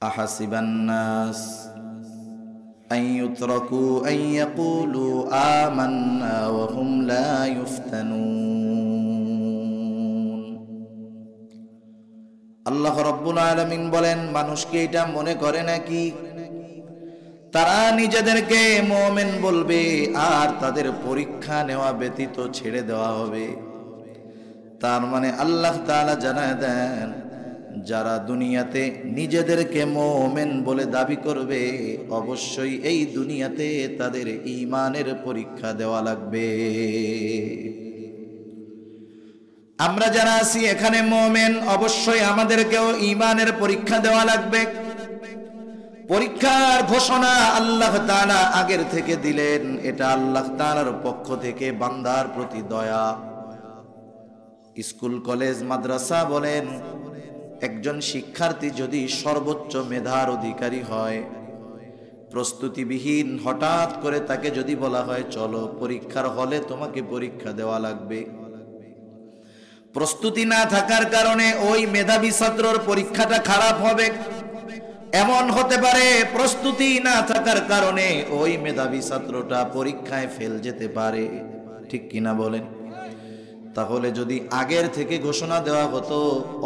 আহাসিবান নাস আন ইউতরাকু আন ইয়াকুলু আমান্না ওয়া হুম লা ইফতানুন। আল্লাহ রাব্বুল আলামিন বলেন, মানুষ কি এটা মনে করে নাকি তারা নিজেদেরকে মুমিন বলবে আর তাদের পরীক্ষা নেওয়া ব্যতীত ছেড়ে দেওয়া হবে? তার মানে আল্লাহ তাআলা জানায় দেন, যারা দুনিয়াতে নিজেদেরকে মুমিন বলে দাবি করবে অবশ্যই এই দুনিয়াতে তাদের ঈমানের পরীক্ষা দেওয়া লাগবে। আমরা যারা আছি এখানে মুমিন, অবশ্যই আমাদেরকেও ঈমানের পরীক্ষা দেওয়া লাগবে। পরীক্ষার ঘোষণা আল্লাহ তাআলা আগের থেকে দিলেন, এটা আল্লাহ তাআলার পক্ষ থেকে বান্দার প্রতি দয়া। স্কুল কলেজ মাদ্রাসা বলেন, একজন শিক্ষার্থী যদি সর্বোচ্চ মেধার অধিকারী হয়, প্রস্তুতিবিহীন হঠাৎ করে তাকে যদি বলা হয় চলো পরীক্ষার হলে তোমাকে পরীক্ষা দেওয়া লাগবে, প্রস্তুতি না থাকার কারণে ওই মেধাবী ছাত্রর পরীক্ষাটা খারাপ হবে। এমন হতে পারে প্রস্তুতি না থাকার কারণে ওই মেধাবী ছাত্রটা পরীক্ষায় ফেল যেতে পারে, ঠিক কিনা বলেন? তাহলে যদি আগের থেকে ঘোষণা দেওয়া হতো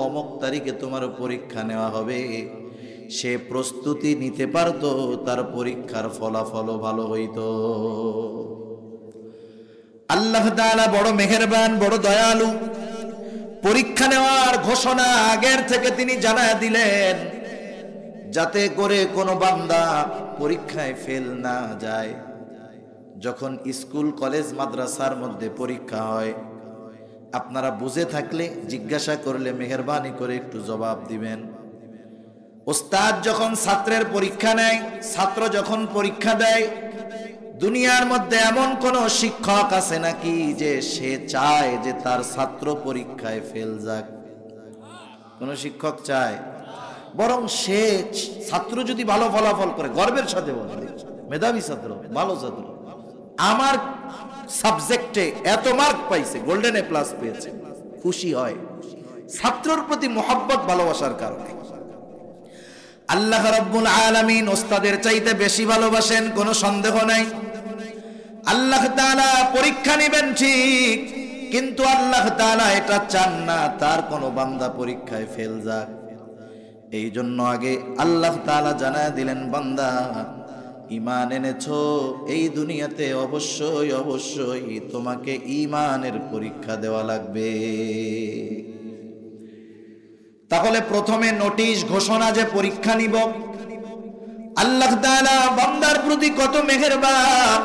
অমুক তারিখে তোমার পরীক্ষা নেওয়া হবে, সে প্রস্তুতি নিতে পারতো, তার পরীক্ষার ফলাফলও ভালো হইতো। আল্লাহ তাআলা বড় মেহেরবান, বড় দয়ালু। পরীক্ষা নেওয়ার ঘোষণা আগের থেকে তিনি জানায় দিলেন, যাতে করে কোনো বান্দা পরীক্ষায় ফেল না যায়। যখন স্কুল কলেজ মাদ্রাসার মধ্যে পরীক্ষা হয়, আপনারা বুঝে থাকলে জিজ্ঞাসা করলে মেহেরবানি করে একটু জবাব দিবেন। ওস্তাদ যখন ছাত্রের পরীক্ষা নেয়, ছাত্র যখন পরীক্ষা দেয়, দুনিয়ার মধ্যে এমন কোন শিক্ষক আছে নাকি যে সে চায় যে তার ছাত্র পরীক্ষায় ফেল যাক? কোন শিক্ষক চায়? বরং সে ছাত্র যদি ভালো ফলাফল করে গর্বের সাথে বলে, মেধাবী ছাত্র, ভালো ছাত্র, আমার সাবজেক্টে এত মার্ক পাইছে, গোল্ডেন এ প্লাস পেয়েছে, খুশি হয় ছাত্রর প্রতি মোহাব্বত ভালোবাসার কারণে। আল্লাহ রাব্বুল আলামিন ওস্তাদের চাইতে বেশি ভালোবাসেন, কোনো সন্দেহ নাই। আল্লাহ তাআলা পরীক্ষা নেবেন ঠিক, কিন্তু আল্লাহ তাআলা এটা চান না তার কোনো বান্দা পরীক্ষায় ফেল যাক। এই জন্য আগে আল্লাহ তাআলা জানায় দিলেন, বান্দা ঈমান এনেছো, এই দুনিয়াতে অবশ্যই অবশ্যই তোমাকে ঈমানের পরীক্ষা দেওয়া লাগবে। তাহলে প্রথমে নোটিশ ঘোষণা যে পরীক্ষা নিব। আল্লাহ তাআলা বান্দার প্রতি কত মেহেরবান।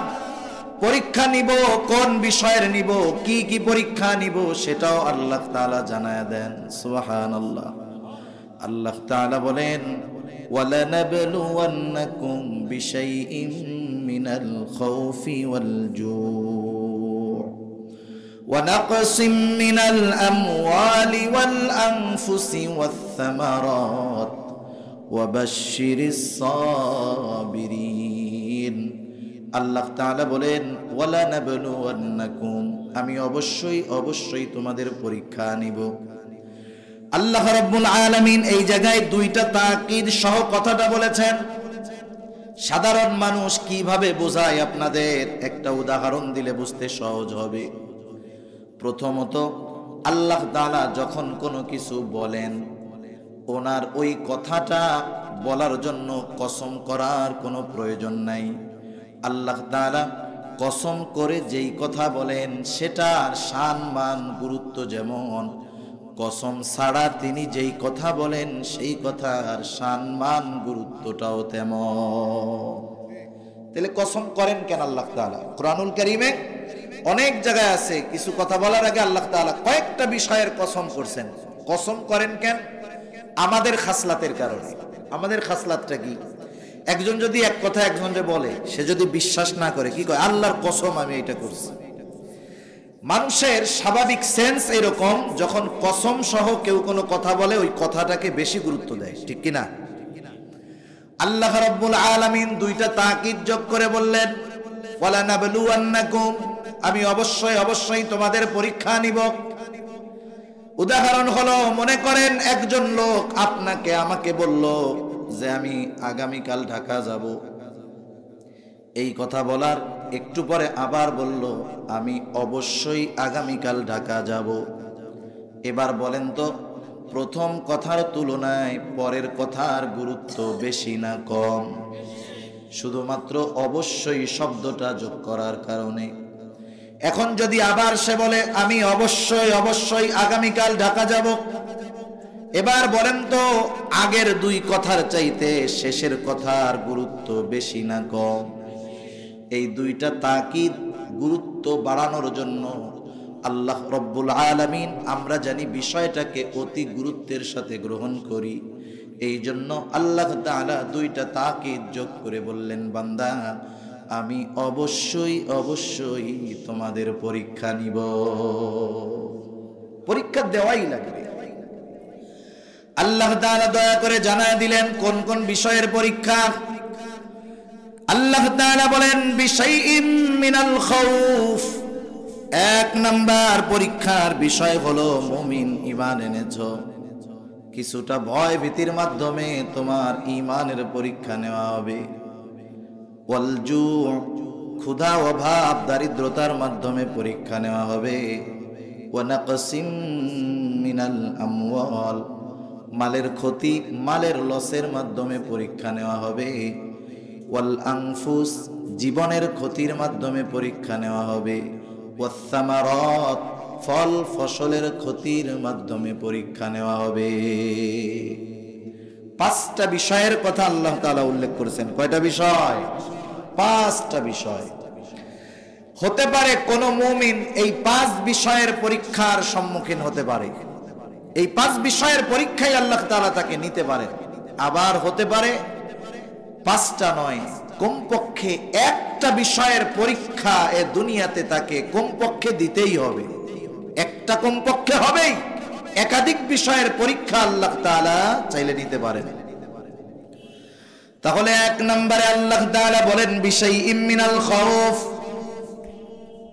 পরীক্ষা নিব, কোন বিষয়ের নিব, কি কি পরীক্ষা নিব সেটাও আল্লাহ তাআলা জানায় দেন। সুবহানাল্লাহ। আল্লাহ তাআলা বলেন, وَلَنَبْلُوَنَّكُمْ بِشَيْءٍ مِّنَ الْخَوْفِ وَالْجُوعِ وَنَقْصٍ مِّنَ الْأَمْوَالِ وَالْأَنفُسِ وَالثَّمَرَاتِ وَبَشِّرِ الصَّابِرِينَ। আল্লাহ তাআলা বলেন, وَلَنَبْلُوَنَّكُمْ, আমি অবশ্যই অবশ্যই তোমাদের পরীক্ষা নিব। আল্লাহ রাব্বুল আলামিন এই জায়গায় দুইটা তাকিদ সহ কথাটা বলেছেন। সাধারণ মানুষ কিভাবে বোঝায় আপনাদের একটা উদাহরণ দিলে বুঝতে সহজ হবে। প্রথমত, আল্লাহ তাআলা যখন কোনো কিছু বলেন, ওনার ওই কথাটা বলার জন্য কসম করার কোনো প্রয়োজন নাই। আল্লাহ তাআলা কসম করে যেই কথা বলেন সেটার শান মান গুরুত্ব যেমন, কসম ছাড়া তিনি যেই কথা বলেন সেই কথার সম্মান গুরুত্বটাও তেমন। তাহলে কসম করেন কেন আল্লাহ তাআলা? কুরআনুল কারীমে অনেক জায়গায় আছে, কিছু কথা বলার আগে আল্লাহ তাআলা কয়েকটা বিষয়ের কসম করছেন। কসম করেন কেন? আমাদের খাসলাতের কারণে। আমাদের খাসলাতটা কি? একজন যদি এক কথা একজনকে বলে, সে যদি বিশ্বাস না করে, কি কয়? আল্লাহর কসম আমি এটা করছি। মানুষের স্বাভাবিক সেন্স এরকম, যখন কসম সহ কেউ কোনো কথা বলে ওই কথাটাকে বেশি গুরুত্ব দেয়, ঠিক কিনা? আল্লাহ রাব্বুল আলামিন দুইটা তাকিদ যোগ করে বললেন, ওয়ালানাবলুওয়ান্নাকুম, আমি অবশ্যই অবশ্যই তোমাদের পরীক্ষা নিব। উদাহরণ হলো, মনে করেন একজন লোক আপনাকে আমাকে বলল যে আমি আগামীকাল ঢাকা যাব। এই কথা বলার একটু পরে আবার বলল, আমি অবশ্যই আগামীকাল ঢাকা যাব। এবার বলেন তো, প্রথম কথার তুলনায় পরের কথার গুরুত্ব বেশি না কম? শুধুমাত্র অবশ্যই শব্দটা যোগ করার কারণে। এখন যদি আবার সে বলে আমি অবশ্যই আগামীকাল ঢাকা যাব, এবার বলেন তো আগের দুই কথার চাইতে শেষের কথার গুরুত্ব বেশি না কম? এই দুইটা তাকিদ গুরুত্ব বাড়ানোর জন্য আল্লাহ রব্বুল আলামিন, আমরা জানি বিষয়টাকে অতি গুরুত্বের সাথে গ্রহণ করি, এই জন্য আল্লাহ তাআলা দুইটা তাকিদ যোগ করে বললেন, বান্দা আমি অবশ্যই তোমাদের পরীক্ষা নিব। পরীক্ষা দেওয়াই লাগবে। আল্লাহ তাআলা দয়া করে জানায় দিলেন কোন কোন বিষয়ের পরীক্ষা। আল্লাহ তাআলা বলেন, বিশাইইম মিনাল খাউফ, এক নাম্বার পরীক্ষার বিষয় হলো মুমিন ঈমান এনেছো, কিছুটা ভয় ভীতির মাধ্যমে তোমার ঈমানের পরীক্ষা নেওয়া হবে। ওয়াল জু, ক্ষুধা অভাব দারিদ্রতার মাধ্যমে পরীক্ষা নেওয়া হবে। ওয়া নাকসিম মিনাল আমওয়াল, মালের ক্ষতি মালের লসের মাধ্যমে পরীক্ষা নেওয়া হবে। ওয়াল আনফুস, জীবনের ক্ষতির মাধ্যমে পরীক্ষা নেওয়া হবে। ওয়াস সামারাত, ফল ফসলের ক্ষতির মাধ্যমে পরীক্ষা নেওয়া হবে। পাঁচটা বিষয়ের কথা আল্লাহ তাআলা উল্লেখ করেছেন। কয়টা বিষয়? পাঁচটা বিষয়। হতে পারে কোন মুমিন এই পাঁচ বিষয়ের পরীক্ষার সম্মুখীন হতে পারে, এই পাঁচ বিষয়ের পরীক্ষায় আল্লাহ তাআলা তাকে নিতে পারে। আবার হতে পারে পাঁচটা নয়, কমপক্ষে একটা বিষয়ের পরীক্ষা এ দুনিয়াতে তাকে কমপক্ষে দিতেই হবে। একটা কমপক্ষে হবেই, একাধিক বিষয়ের পরীক্ষা আল্লাহ তাআলা চাইলে নিতে পারেন। তাহলে এক নম্বরে আল্লাহ তাআলা বলেন বিশাইইম মিনাল খাউফ,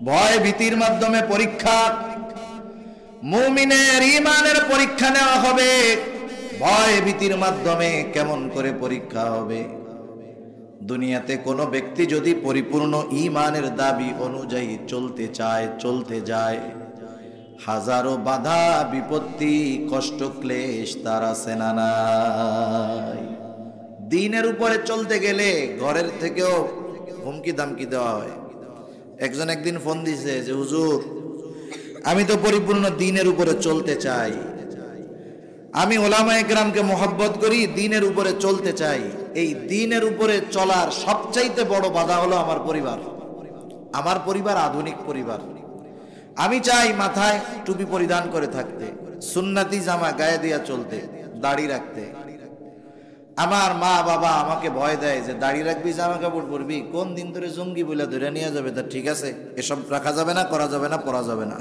ভয় ভীতির মাধ্যমে পরীক্ষা। মুমিনের ঈমানের পরীক্ষা নেওয়া হবে ভয় ভীতির মাধ্যমে। কেমন করে পরীক্ষা হবে? দুনিয়াতে কোনো ব্যক্তি যদি পরিপূর্ণ ঈমানের দাবি অনুযায়ী চলতে যায়, হাজারো বাধা বিপত্তি কষ্ট ক্লেশ তার আছে না নাই? দ্বীনের উপরে চলতে গেলে ঘরের থেকেও হুমকি দামকি দেওয়া হয়। একজন একদিন ফোন দিছে যে হুজুর, আমি তো পরিপূর্ণ দ্বীনের উপরে চলতে চাই, আমি ওলামায়ে কেরামকে মহব্বত করি, দ্বীনের উপরে চলতে চাই। এই দ্বীনের উপরে চলার সবচাইতে বড় বাধা হলো আমার পরিবার। আমার পরিবার আধুনিক পরিবার। আমি চাই মাথায় টুপি পরিধান করে থাকতে, সুন্নতি জামা গায়ে দিয়া চলতে, দাড়ি রাখতে। আমার মা বাবা আমাকে ভয় দেয় যে দাড়ি রাখবি, জামা কাপড় পরবি, কোন দিন ধরে জঙ্গি বলে ধরে নিয়ে যাবে। তা ঠিক আছে, এসব রাখা যাবে না, করা যাবে না, পরা যাবে না।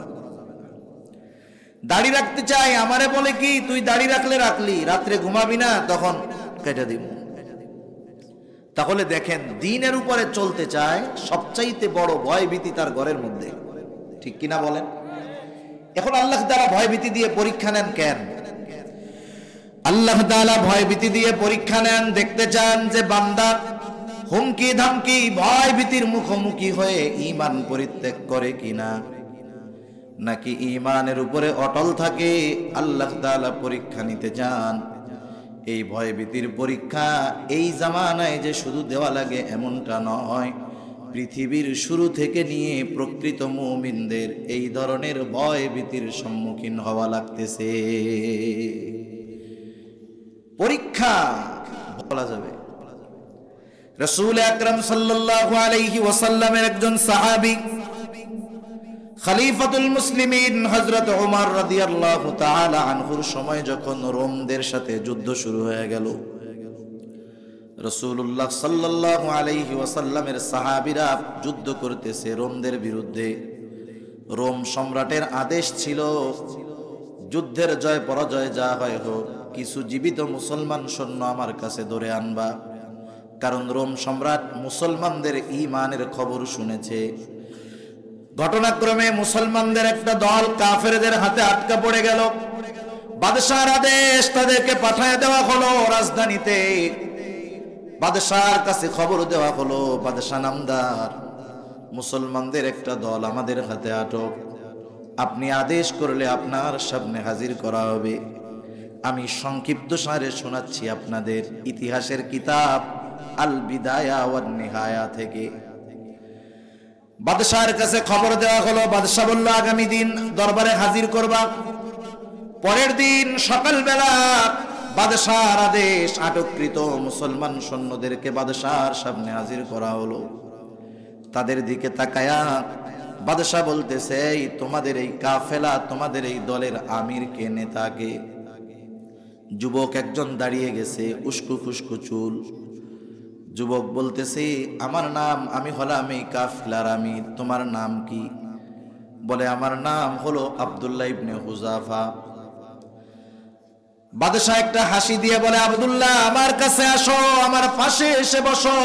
দাড়ি রাখতে চাই, আমারে বলে কি তুই দাড়ি রাখলে রাখলি, রাত্রে ঘুমাবি না, তখন কেটে দিব। তাহলে দেখেন, দ্বীনের উপরে চলতে চায়, সবচাইতে বড় ভয় ভীতি তার ঘরের মধ্যে। ঠিক কিনা বলেন? এখন আল্লাহ তাআলা ভয় ভীতি দিয়ে পরীক্ষা নেন কেন? আল্লাহ তাআলা ভয় ভীতি দিয়ে পরীক্ষা নেন, দেখতে চান যে বান্দা হুমকি ধামকি ভয় ভীতির মুখোমুখি হয়ে ঈমান পরিত্যাগ করে কিনা, নাকি ঈমানের উপরে অটল থাকে। আল্লাহ তাআলা পরীক্ষা নিতে চান। এই ভয় ভীতির পরীক্ষা এই জামানায় যে শুধু দেওয়া লাগে এমনটা নয়, পৃথিবীর শুরু থেকে নিয়ে প্রকৃত মুমিনদের এই ধরনের ভয় ভীতির সম্মুখীন হওয়া লাগতেছে। পরীক্ষা বলা যাবে। রাসূল আকরাম সাল্লাল্লাহু আলাইহি ওয়াসাল্লামের একজন সাহাবী, খলিফাতুল মুসলিমিন হযরত ওমর রাদিয়াল্লাহু তাআলা আনহুর সময় যখন রোমদের সাথে যুদ্ধ শুরু হয়ে গেল, রাসূলুল্লাহ সাল্লাল্লাহু আলাইহি ওয়াসাল্লামের সাহাবীরা যুদ্ধ করতেছে রোমদের বিরুদ্ধে। রোম সম্রাটের আদেশ ছিল, যুদ্ধের জয় পরাজয় যা হয় হোক, কিছু জীবিত মুসলমান সৈন্য আমার কাছে ধরে আনবা। কারণ রোম সম্রাট মুসলমানদের ঈমানের খবর শুনেছে। ঘটনাক্রমে মুসলমানদের একটা দল কাফেরদের হাতে আটকা পড়ে গেল। বাদশাহর আদেশ, তাদেরকে পাঠায় দেওয়া হলো রাজধানীতে। বাদশাহর কাছে খবর দেওয়া হলো, বাদশাহ নামদার, মুসলমানদের একটা দল আমাদের হাতে আটক, আপনি আদেশ করলে আপনার সামনে হাজির করা হবে। আমি সংক্ষিপ্ত সারে শোনাচ্ছি আপনাদের ইতিহাসের কিতাব আল বিদায়া ওয়ান নিহায়া থেকে। বাদশাহর কাছে খবর দেওয়া হলো, বাদশাহ বলল আগামী দিন দরবারে হাজির করবা। পরের দিন সকালবেলা বাদশাহর আদেশ, আটককৃত মুসলমান সৈন্যদেরকে বাদশাহর সামনে হাজির করা হলো। তাদের দিকে তাকায়া বাদশাহ বলতেছে, এই তোমাদের এই কাফেলা, তোমাদের এই দলের আমির কে, নেতাকে? যুবক একজন দাঁড়িয়ে গেছে, উস্কু খুস্কু চুল। যুবক বলতেছে, আমার নাম, আমি হলাম এই কাফেলার আমির। তোমার নাম কি? বলে, আমার নাম হলো আব্দুল্লাহ ইবনে হুযাফা। বাদশাহ একটা হাসি দিয়ে বলে, আব্দুল্লাহ আমার কাছে আসো, আমার পাশে এসে বসো।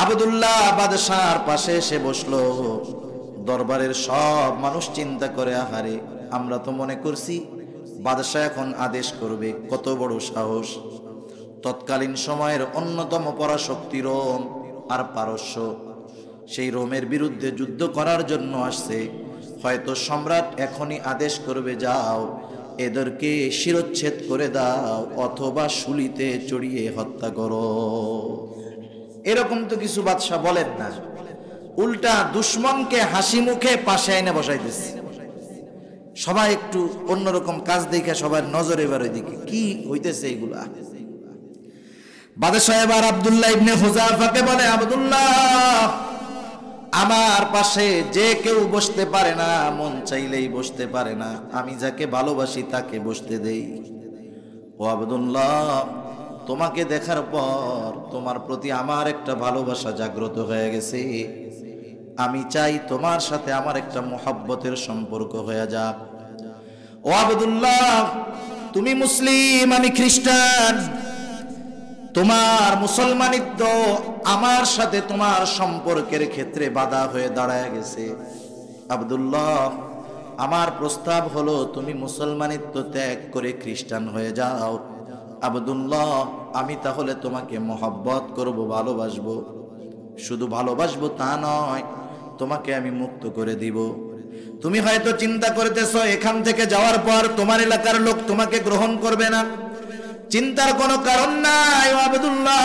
আব্দুল্লাহ বাদশাহর পাশে এসে বসলো। দরবারের সব মানুষ চিন্তা করে, আহারে, আমরা তো মনে করছি বাদশাহ এখন আদেশ করবে, কত বড় সাহস! তৎকালীন সময়ের অন্যতম পরাশক্তি রোম আর পারস্য, সেই রোমের বিরুদ্ধে যুদ্ধ করার জন্য আসছে। হয়তো সম্রাট এখনই আদেশ করবে, যাও এদেরকে শিরচ্ছেদ করে দাও, অথবা শুলিতে চড়িয়ে হত্যা করো। এরকম তো কিছু বাদশাহ বলেন না, উল্টা দুশ্মনকে হাসি মুখে পাশে এনে বসাইতেছে। সবাই একটু অন্যরকম কাজ দেখে সবার নজর এবার ওইদিকে, কি হইতেছে এগুলা। বাদশাহ এবার আব্দুল্লাহ ইবনে হুযাফাকে বলে, আব্দুল্লাহ আমার পাশে যে কেউ বসতে পারে না, মন চাইলেই বসতে পারে না, আমি যাকে ভালোবাসি তাকে বসতে দেই। ও আব্দুল্লাহ, তোমাকে দেখার পর তোমার প্রতি আমার একটা ভালোবাসা জাগ্রত হয়ে গেছে। আমি চাই তোমার সাথে আমার একটা মোহাব্বতের সম্পর্ক হয়ে যাক। ও আব্দুল্লাহ, তুমি মুসলিম, আমি খ্রিস্টান, তোমার মুসলমানিত্ব আমার সাথে তোমার সম্পর্কের ক্ষেত্রে বাধা হয়ে দাঁড়ায় গেছে। আব্দুল্লাহ, আমার প্রস্তাব হলো তুমি মুসলমানিত্ব ত্যাগ করে খ্রিস্টান হয়ে যাও। আব্দুল্লাহ, আমি তাহলে তোমাকে মহব্বত করব, ভালোবাসবো। শুধু ভালোবাসবো তা নয়, তোমাকে আমি মুক্ত করে দিব। তুমি হয়তো চিন্তা করতেছো এখান থেকে যাওয়ার পর তোমার এলাকার লোক তোমাকে গ্রহণ করবে না। চিন্তার কোনো কারণ নাই আব্দুল্লাহ,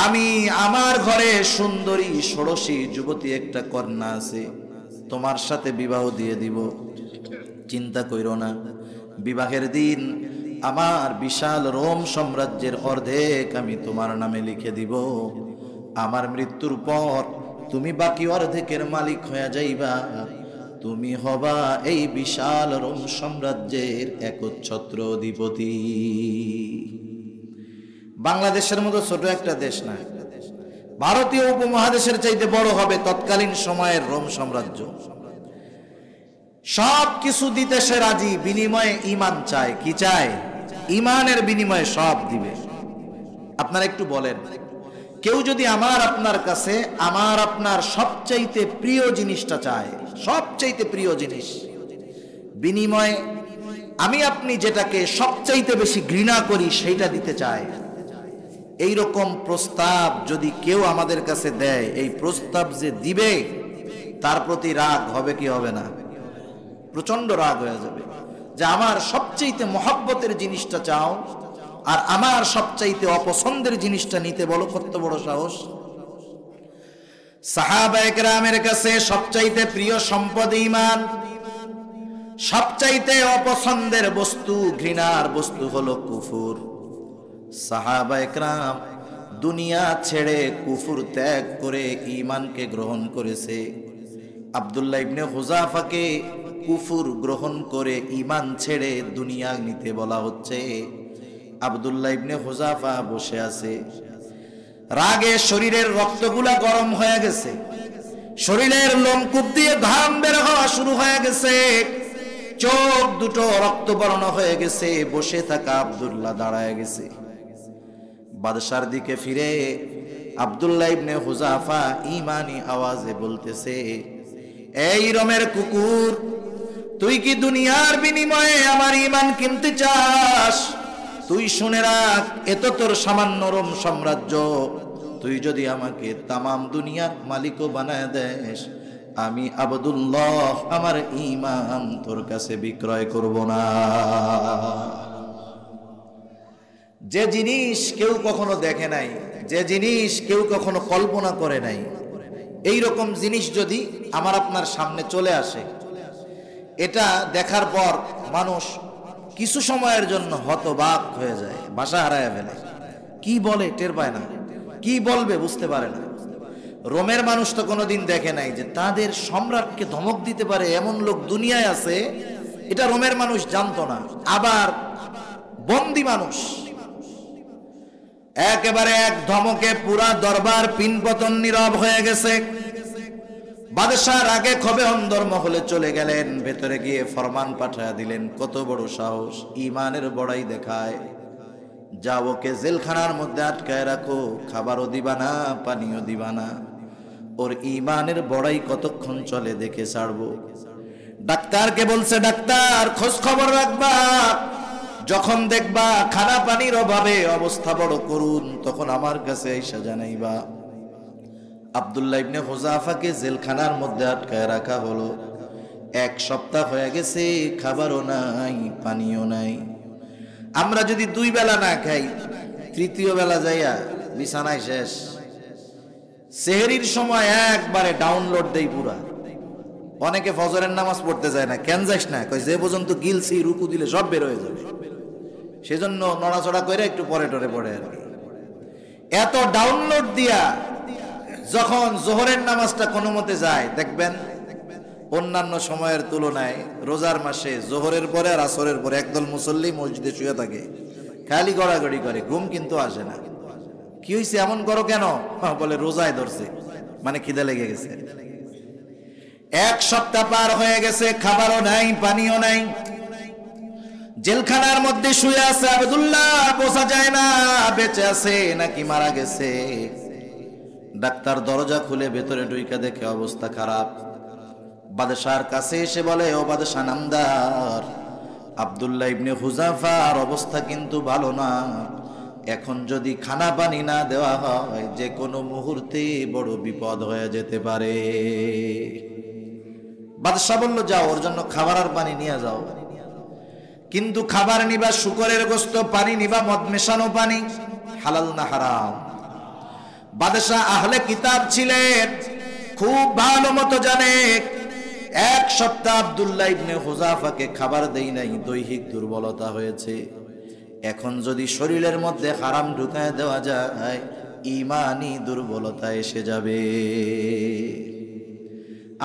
আমি আমার ঘরে সুন্দরী ষোড়শী যুবতী একটা কন্যা আছে, তোমার সাথে বিবাহ দিয়ে দিব। চিন্তা কইরো না, বিবাহের দিন আমার বিশাল রোম সাম্রাজ্যের অর্ধেক আমি তোমার নামে লিখে দিব। আমার মৃত্যুর পর তুমি বাকি অর্ধেকের মালিক হয়ে যাইবা। তুমি হবা এই বিশাল রোম সাম্রাজ্যের একচ্ছত্র অধিপতি। বাংলাদেশের মতো ছোট একটা দেশ না, ভারতীয় উপমহাদেশের চাইতে বড় হবে তৎকালীন সময়ের রোম সাম্রাজ্য। সব কিছু দিতে সে রাজি, বিনিময়ে ঈমান চায়। কি চায়? ঈমানের বিনিময়ে সব দিবে। আপনারা একটু বলেন, কেউ যদি আমার আপনার কাছে আমার আপনার সবচাইতে প্রিয় জিনিসটা চায়, সবচাইতে প্রিয় জিনিস, বিনিময়ে আমি আপনি যেটাকে সবচাইতে বেশি ঘৃণা করি সেইটা দিতে চায়, এই রকম প্রস্তাব যদি কেউ আমাদের কাছে দেয়, এই প্রস্তাব যে দিবে তার প্রতি রাগ হবে কি হবে না? প্রচন্ড রাগ হয়ে যাবে যে আমার সবচাইতে মহব্বতের জিনিসটা চাও আর আমার সবচাইতে অপছন্দের জিনিসটা নিতে বলো, কত বড় সাহস! সাহাবায়ে কেরামের কাছে সবচাইতে প্রিয় সম্পদ ঈমান, সবচাইতে অপছন্দের বস্তু, ঘৃণার বস্তু হলো কুফর। সাহাবায়ে কেরাম দুনিয়া ছেড়ে কুফর ত্যাগ করে ঈমানকে গ্রহণ করেছে। আব্দুল্লাহ ইবনে হুযাফাকে কুফর গ্রহণ করে ঈমান ছেড়ে দুনিয়া নিতে বলা হচ্ছে। আব্দুল্লাহ ইবনে হুযাফা বসে আছে, রাগে শরীরের রক্তগুলা গরম হয়ে গেছে, শরীরের লোমকূপ দিয়ে ঘাম বের হওয়া শুরু হয়ে গেছে, চোখ দুটো রক্তবর্ণ হয়ে গেছে। বসে থাকা আব্দুল্লাহ দাঁড়ায় গেছে। বাদশার দিকে ফিরে আব্দুল্লাহ ইবনে হুযাফা ঈমানি আওয়াজে বলতেছে, এই রোমের কুকুর, তুই কি দুনিয়ার বিনিময়ে আমার ঈমান কিনতে চাস? তুই শুনে রাখ, এত তোর সামান্য রোম সাম্রাজ্য, তুই যদি আমাকে তামাম দুনিয়ার মালিকও বানায় দেস, আমি আব্দুল্লাহ আমার ঈমান তোর কাছে বিক্রয় করব না। যে জিনিস কেউ কখনো দেখে নাই, যে জিনিস কেউ কখনো কল্পনা করে নাই, এই রকম জিনিস যদি আমার আপনার সামনে চলে আসে, এটা দেখার পর মানুষ কিছু সময়ের জন্য হতবাক হয়ে যায়, ভাষা হারায় ফেলে, কি বলে টের পায় না, কি বলবে বুঝতে পারে না। রোমের মানুষ তো কোনোদিন দেখে নাই যে তাদের সম্রাটকে ধমক দিতে পারে এমন লোক দুনিয়ায় আছে, এটা রোমের মানুষ জানতো না। আবার বন্দী মানুষ, একেবারে এক ধমকে পুরা দরবার পিনপতন নীরব হয়ে গেছে। বাদশাহ রাগে ক্ষোভে অন্দরমহলে চলে গেলেন, ভেতরে গিয়ে ফরমান পাঠায়া দিলেন, কত বড় সাহস, ঈমানের বড়াই দেখায়, যাও ওকে জেলখানার মধ্যে আটকায় রাখো, খাবারও দিবা না, পানিও দিবা না, ওর ঈমানের বড়াই কতক্ষণ চলে দেখে ছাড়বো। ডাক্তারকে বলছে, ডাক্তার খোঁজ খবর রাখবা, যখন দেখবা খানা পানির অভাবে অবস্থা বড় করুন, তখন আমার কাছে এসে জানাইবা। আব্দুল্লাহ ইবনে হুযাফাকে জেলখানার মধ্যে আটকায় রাখা হলো। 1 সপ্তাহ হয়ে গেছে, খাবারও নাই, পানিও নাই। আমরা যদি 2 বেলা না খাই, 3য় বেলা যাইয়া বিছানায় শেষ। সেহরির সময় একবারে ডাউনলোড দেই পুরা। অনেকে ফজরের নামাজ পড়তে যায় না, কেন যাস না? কই যে পর্যন্ত গিলছি রুকু দিলে সব বের হয়ে যাবে, সেজন্য নড়াচড়া করে একটু পরে টরে পড়ে আর কি। এত ডাউনলোড দিয়া যখন জোহরের নামাজটা কোনো মতে যায়, দেখবেন অন্যান্য সময়ের তুলনায় রোজার মাসে জোহরের পরে আর আসরের পরে একদল মুসল্লি মসজিদে শুয়ে থাকে, খালি গড়াগড়ি করে, ঘুম কিন্তু আসে না। কি হয়েছে, এমন করো কেন? বলে রোজায় ধরছে, মানে খিদে লেগে গেছে। 1 সপ্তাহ পার হয়ে গেছে, খাবারও নাই, পানিও নাই, জেলখানার মধ্যে শুয়ে আছে আব্দুল্লাহ, বোঝা যায় না বেঁচে আছে নাকি মারা গেছে। ডাক্তার দরজা খুলে ভেতরে ঢুইকা দেখে অবস্থা খারাপ। বাদশার কাছে এসে বলে, ও বাদশা নামদার, আব্দুল্লাহ ইবনে হুযাফার অবস্থা কিন্তু ভালো না, এখন যদি খানা পানি না দেওয়া হয় যে কোনো মুহূর্তে বড় বিপদ হয়ে যেতে পারে। বাদশা বলল, যাও ওর জন্য খাবার আর পানি নিয়ে যাও। কিন্তু খাবার নিবা শুকরের গোশত, পানি নিবা মদ মেশানো পানি, হালাল না হারাম? বাদশাহ আহলে কিতাব ছিলেন, খুব ভালো মতো জানে। 1 সপ্তাহ আব্দুল্লাহ ইবনে হুযাফাকে খাবার দেই নাই, দৈহিক দুর্বলতা হয়েছে। এখন যদি শরীরের মধ্যে হারাম ঢুকায় দেওয়া যায়, ঈমানি দুর্বলতা এসে যাবে।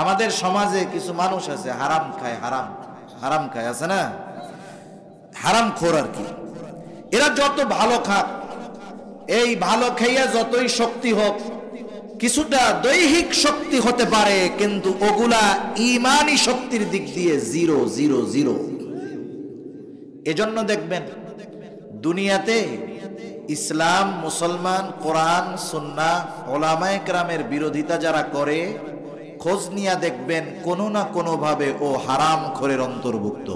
আমাদের সমাজে কিছু মানুষ আছে হারাম খায়, হারাম খায়, আছে না, হারাম খোর আর কি। এরা যত ভালো খাক, এই ভালো খাইয়া যতই শক্তি হোক, কিছুটা দৈহিক শক্তি হতে পারে, কিন্তু ওগুলা ঈমানি শক্তির দিক দিয়ে 0। এজন্য দেখবেন দুনিয়াতে ইসলাম, মুসলমান, কোরআন, সুন্নাহ, উলামায়ে কেরামের বিরোধিতা যারা করে, খোঁজ নিয়া দেখবেন কোনো না কোনো ভাবে ও হারাম খোরের অন্তর্ভুক্ত।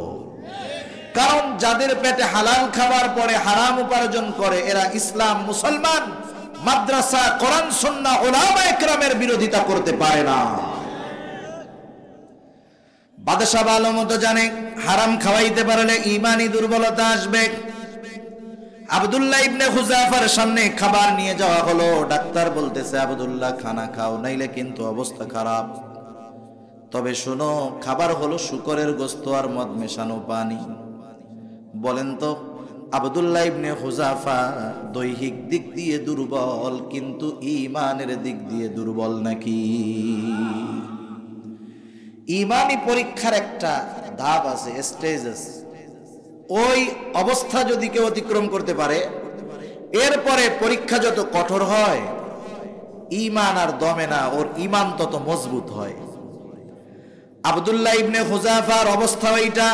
কারণ যাদের পেটে হালাল খাবার পড়ে, হারাম উপার্জন করে, এরা ইসলাম, মুসলমান, মাদ্রাসা, কোরআন, সুন্নাহ, উলামায়ে কেরামের বিরোধিতা করতে পারে না। বাদশা ভালো মতো জানে হারাম খাওয়াইতে পারলে ঈমানি দুর্বলতা আসবে। আব্দুল্লাহ ইবনে হুযাফার সামনে খাবার নিয়ে যাওয়া হলো। ডাক্তার বলতেছে, আব্দুল্লাহ খানা খাও, নাইলে কিন্তু অবস্থা খারাপ। তবে শোনো, খাবার হলো শুকরের গোশত আর মদ মেশানো পানি। বলেন তো, আব্দুল্লাহ ইবনে হুযাফা দৈহিক দিক দিয়ে দুর্বল, কিন্তু ঈমানের দিক দিয়ে দুর্বল নাকি? ঈমানি পরীক্ষার একটা ধাপ আছে, স্টেজ আছে। ওই অবস্থা যদি কেউ অতিক্রম করতে পারে, এরপরে পরীক্ষা যত কঠোর হয়, ঈমান আর দমে না, ওর ঈমান তত মজবুত হয়। আব্দুল্লাহ ইবনে হুযাফার অবস্থা এইটা।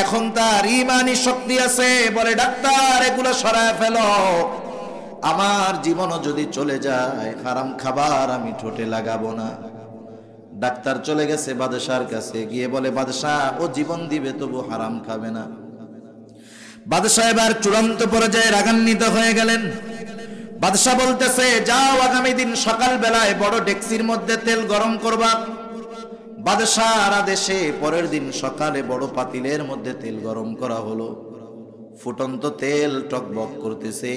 এখন তার ঈমানি শক্তি আছে, বলে ডাক্তার এগুলো সরায় ফেলো, আমার জীবনও যদি চলে যায়, হারাম খাবার আমি ঠোঁটে লাগাবো না। ডাক্তার চলে গেছে বাদশার কাছে, গিয়ে বলে বাদশাহ ও জীবন দিবে তবু হারাম খাবে না। বাদশাহ এবার চূড়ান্ত পর্যায়ে রাগান্বিত হয়ে গেলেন। বাদশাহ বলতেছে, যাও আগামী দিন সকাল বেলায় বড় ডেকসির মধ্যে তেল গরম করবা। বাদশাহর আদেশে পরের দিন সকালে বড় পাতিলের মধ্যে তেল গরম করা হলো। ফুটন্ত তেল টকবক করতেছে।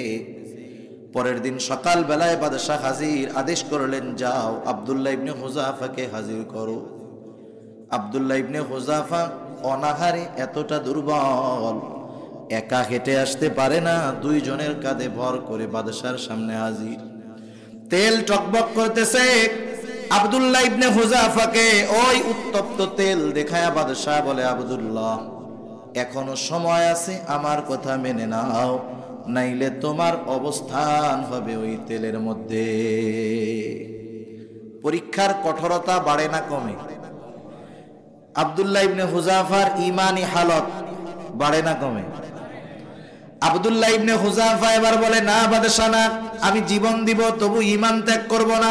পরের দিন সকাল বেলায় বাদশাহ হাজির, আদেশ করলেন, যাও আব্দুল্লাহ ইবনে হুযাফাকে হাজির করো। আব্দুল্লাহ ইবনে হুযাফা অনাহারে এতটা দুর্বল, একা হেঁটে আসতে পারে না, দুইজনের কাঁধে ভর করে বাদশার সামনে হাজির। তেল টকবক করতেছে। আব্দুল্লাহ ইবনে হুযাফাকে ওই উত্তপ্ত তেল দেখায়া বাদশাহ বলে, আব্দুল্লাহ এখনো সময় আছে, আমার কথা মেনে নাও, নাইলে তোমার অবস্থান হবে ওই তেলের মধ্যে। পরীক্ষার কঠোরতা বাড়ে না কমে? আব্দুল্লাহ ইবনে হুযাফার ঈমানি হালত বাড়ে না কমে? আব্দুল্লাহ ইবনে হুযাফা এবার বলে, না বাদশাহ না, আমি জীবন দিব তবু ঈমান ত্যাগ করব না।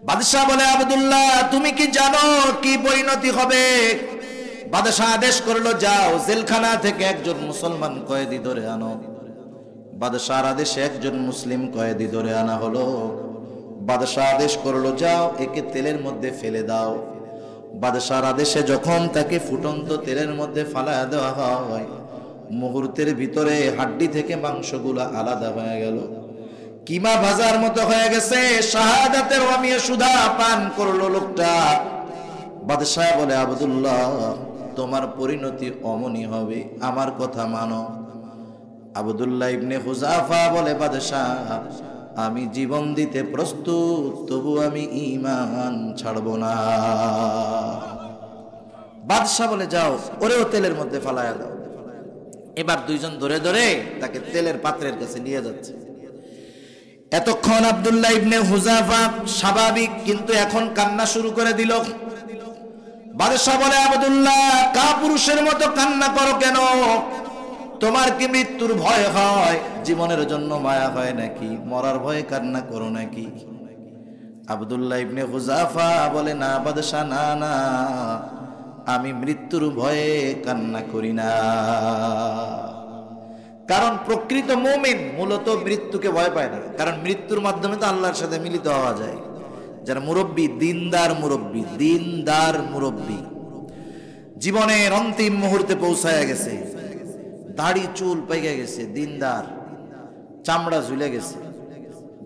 বাদশাহ বলে, আব্দুল্লাহ তুমি কি জানো কি পরিণতি হবে? বাদশাহ আদেশ করলো, যাও জেলখানা থেকে একজন মুসলমান কয়েদি ধরে আনো। বাদশাহর আদেশে একজন মুসলিম কয়েদি ধরে আনা হলো। বাদশাহ আদেশ করলো, যাও একে তেলের মধ্যে ফেলে দাও। বাদশাহর আদেশে যখন তাকে ফুটন্ত তেলের মধ্যে ফালায়া দেওয়া হয়, মুহূর্তের ভিতরে হাড্ডি থেকে মাংসগুলো আলাদা হয়ে গেল, কিমা ভাজার মতো হয়ে গেছে। শাহাদাতের অমিয়ে সুধা পান করলো লোকটা। বাদশাহ বলে, আব্দুল্লাহ তোমার পরিণতি অমনি হবে, আমার কথা মানো। আব্দুল্লাহ ইবনে হুযাফা বলে, বাদশাহ আমি জীবন দিতে প্রস্তুত, তবু আমি ঈমান ছাড়ব না। বাদশাহ বলে, যাও ওরেও তেলের মধ্যে ফালায়া দাও। এবার দুইজন ধরে ধরে তাকে তেলের পাত্রের কাছে নিয়ে যাচ্ছে। এতক্ষণ আব্দুল্লাহ ইবনে হুযাফা স্বাভাবিক, কিন্তু এখন কান্না শুরু করে দিল। বাদশাহ বলে, আব্দুল্লাহ কাপুরুষের মতো কান্না করো কেন? তোমার কি মৃত্যুর ভয় হয়? জীবনের জন্য মায়া হয় নাকি? মরার ভয়ে কান্না করো নাকি? আব্দুল্লাহ ইবনে হুযাফা বলে, না বাদশাহ, না না, আমি মৃত্যুর ভয়ে কান্না করি না। কারণ প্রকৃত মুমিন মূলত মৃত্যুকে ভয় পায় না, কারণ মৃত্যুর মাধ্যমে তো আল্লাহর সাথে মিলিত হওয়া যায়। যারা মুরব্বী, দিনদার মুরব্বী, দিনদার মুরব্বী, জীবনের অন্তিম মুহূর্তে পৌঁছায়া গেছে, দাড়ি চুল পাইয়া গেছে, দিনদার, চামড়া ঝুলে গেছে,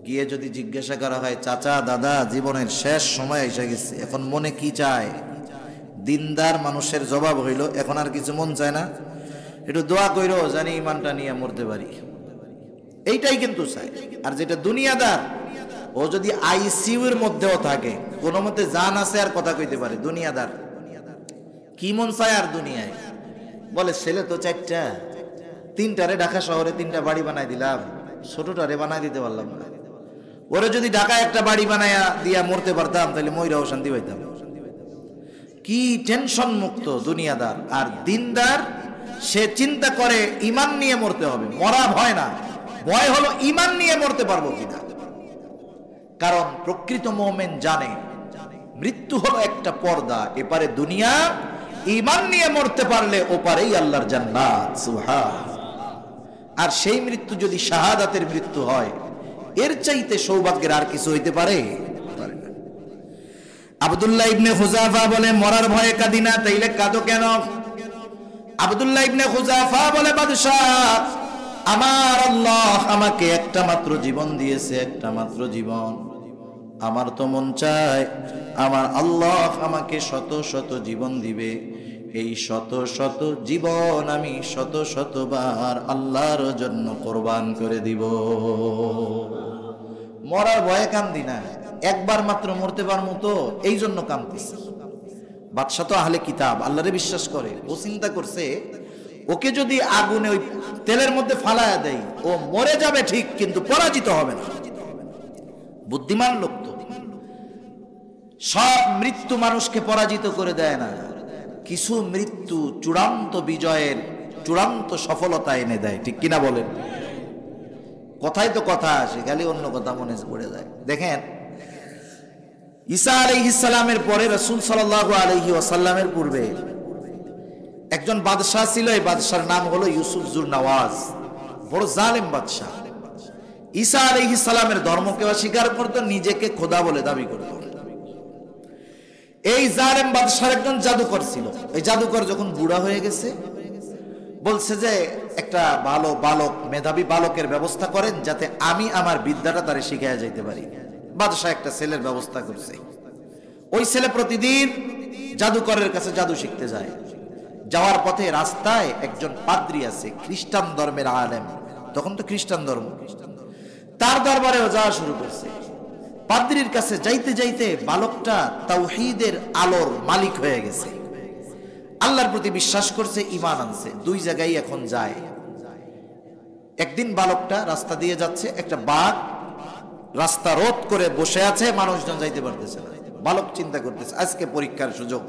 গিয়ে যদি জিজ্ঞাসা করা হয়, চাচা দাদা জীবনের শেষ সময় এসে গেছে, এখন মনে কি চায়? দিনদার মানুষের জবাব হইল, এখন আর কিছু মন চায় না, একটু দোয়া কইরো জানি ইমানটা নিয়ে মরতে পারি, এইটাই কিন্তু চাই। আর যেটা দুনিয়াদার, ও যদি আইসিইউর মধ্যেও থাকে, কোনো মতে জান আছে আর কথা কইতে পারে, দুনিয়াদার কি মন চায়? আর দুনিয়ায় বলে, ছেলে তো চারটা, তিনটারে ঢাকা শহরে তিনটা বাড়ি বানাই দিলাম, ছোটটারে বানাই দিতে পারলাম না। ওরে যদি ঢাকা একটা বাড়ি বানাইয়া দিয়া মরতে পারতাম, তাহলে মইরাও শান্তি পাইতাম। কি টেনশন মুক্ত দুনিয়াদার। আর দিনদার সে চিন্তা করে ঈমান নিয়ে মরতে হবে, মরা ভয় না, ভয় হলো ঈমান নিয়ে মরতে পারবো কিনা। কারণ প্রকৃত মুমিন জানে মৃত্যু হলো একটা পর্দা, এপারে দুনিয়া, ঈমান নিয়ে মরতে পারলে ওপারেই আল্লাহর জান্নাত। সুবহান। আর সেই মৃত্যু যদি শাহাদাতের মৃত্যু হয়, এর চাইতে সৌভাগ্যের আর কিছু হইতে পারে? আব্দুল্লাহ ইবনে হুযাফা বলে, মরার ভয়ে কাঁদি না, তাইলে কাঁদো কেন? আব্দুল্লাহ ইবনে হুযাফা বলে, বাদশাহ আমার আল্লাহ আমাকে একটা মাত্র জীবন দিয়েছে, একটা মাত্র জীবন। আমার তো মন চায় আমার আল্লাহ আমাকে শত শত জীবন দিবে, এই শত শত জীবন আমি শত শতবার আল্লাহর জন্য কোরবান করে দিব। মরার ভয়ে কান্দি না, একবার মাত্র মরতে পারবো তো, এই জন্য কাঁদতেছি। বাদশা তো আহলে কিতাব, আল্লাহরে বিশ্বাস করে, ও চিন্তা করছে ওকে যদি আগুনে ওই তেলের মধ্যে ফালায়া দেয়, ও মরে যাবে ঠিক, কিন্তু পরাজিত হবে না। বুদ্ধিমান লোক তো। সব মৃত্যু মানুষকে পরাজিত করে দেয় না, কিছু মৃত্যু চূড়ান্ত বিজয়ের, চূড়ান্ত সফলতা এনে দেয়, ঠিক কিনা বলেন? কথাই তো কথা আসে, খালি অন্য কথা মনে পড়ে যায়। দেখেন ঈসা আলাইহিস সালামের পরে রাসূল সাল্লাল্লাহু আলাইহি ওয়াসাল্লামের পূর্বে একজন বাদশাহ ছিল। এই বাদশার নাম হলো ইউসুফ জুরনওয়াজ, বড় জালেম বাদশাহ। ঈসা আলাইহিস সালামের ধর্মকে অস্বীকার করত, নিজেকে খোদা বলে দাবি করত। এই জালেম বাদশার একজন জাদুকর ছিল। এই জাদুকর যখন বুড়া হয়ে গেছে, বলছে যে একটা ভালো বালক, মেধাবী বালকের ব্যবস্থা করেন, যাতে আমি আমার বিদ্যাটা তারে শিখাইয়া যাইতে পারি। বাদশাহ একটা ছেলের ব্যবস্থা করছে। ওই ছেলে প্রতিদিন জাদুকরের কাছে জাদু শিখতে যায়। যাওয়ার পথে রাস্তায় একজন পাদ্রী আছে, খ্রিস্টান ধর্মের আলেম, তখন তো খ্রিস্টান ধর্ম, তার দরবারেও যাওয়া শুরু করছে। পাদ্রীর কাছে যাইতে যাইতে বালকটা তাওহীদের আলোর মালিক হয়ে গেছে, আল্লাহর প্রতি বিশ্বাস করছে, ঈমান আনছে। দুই জায়গায় এখন যায়। একদিন বালকটা রাস্তা দিয়ে যাচ্ছে, একটা বাঘ রাস্তা রোধ করে বসে আছে, মানুষজন যাইতে পারতেছে না। বালক চিন্তা করতেছে আজকে পরীক্ষার সুযোগ।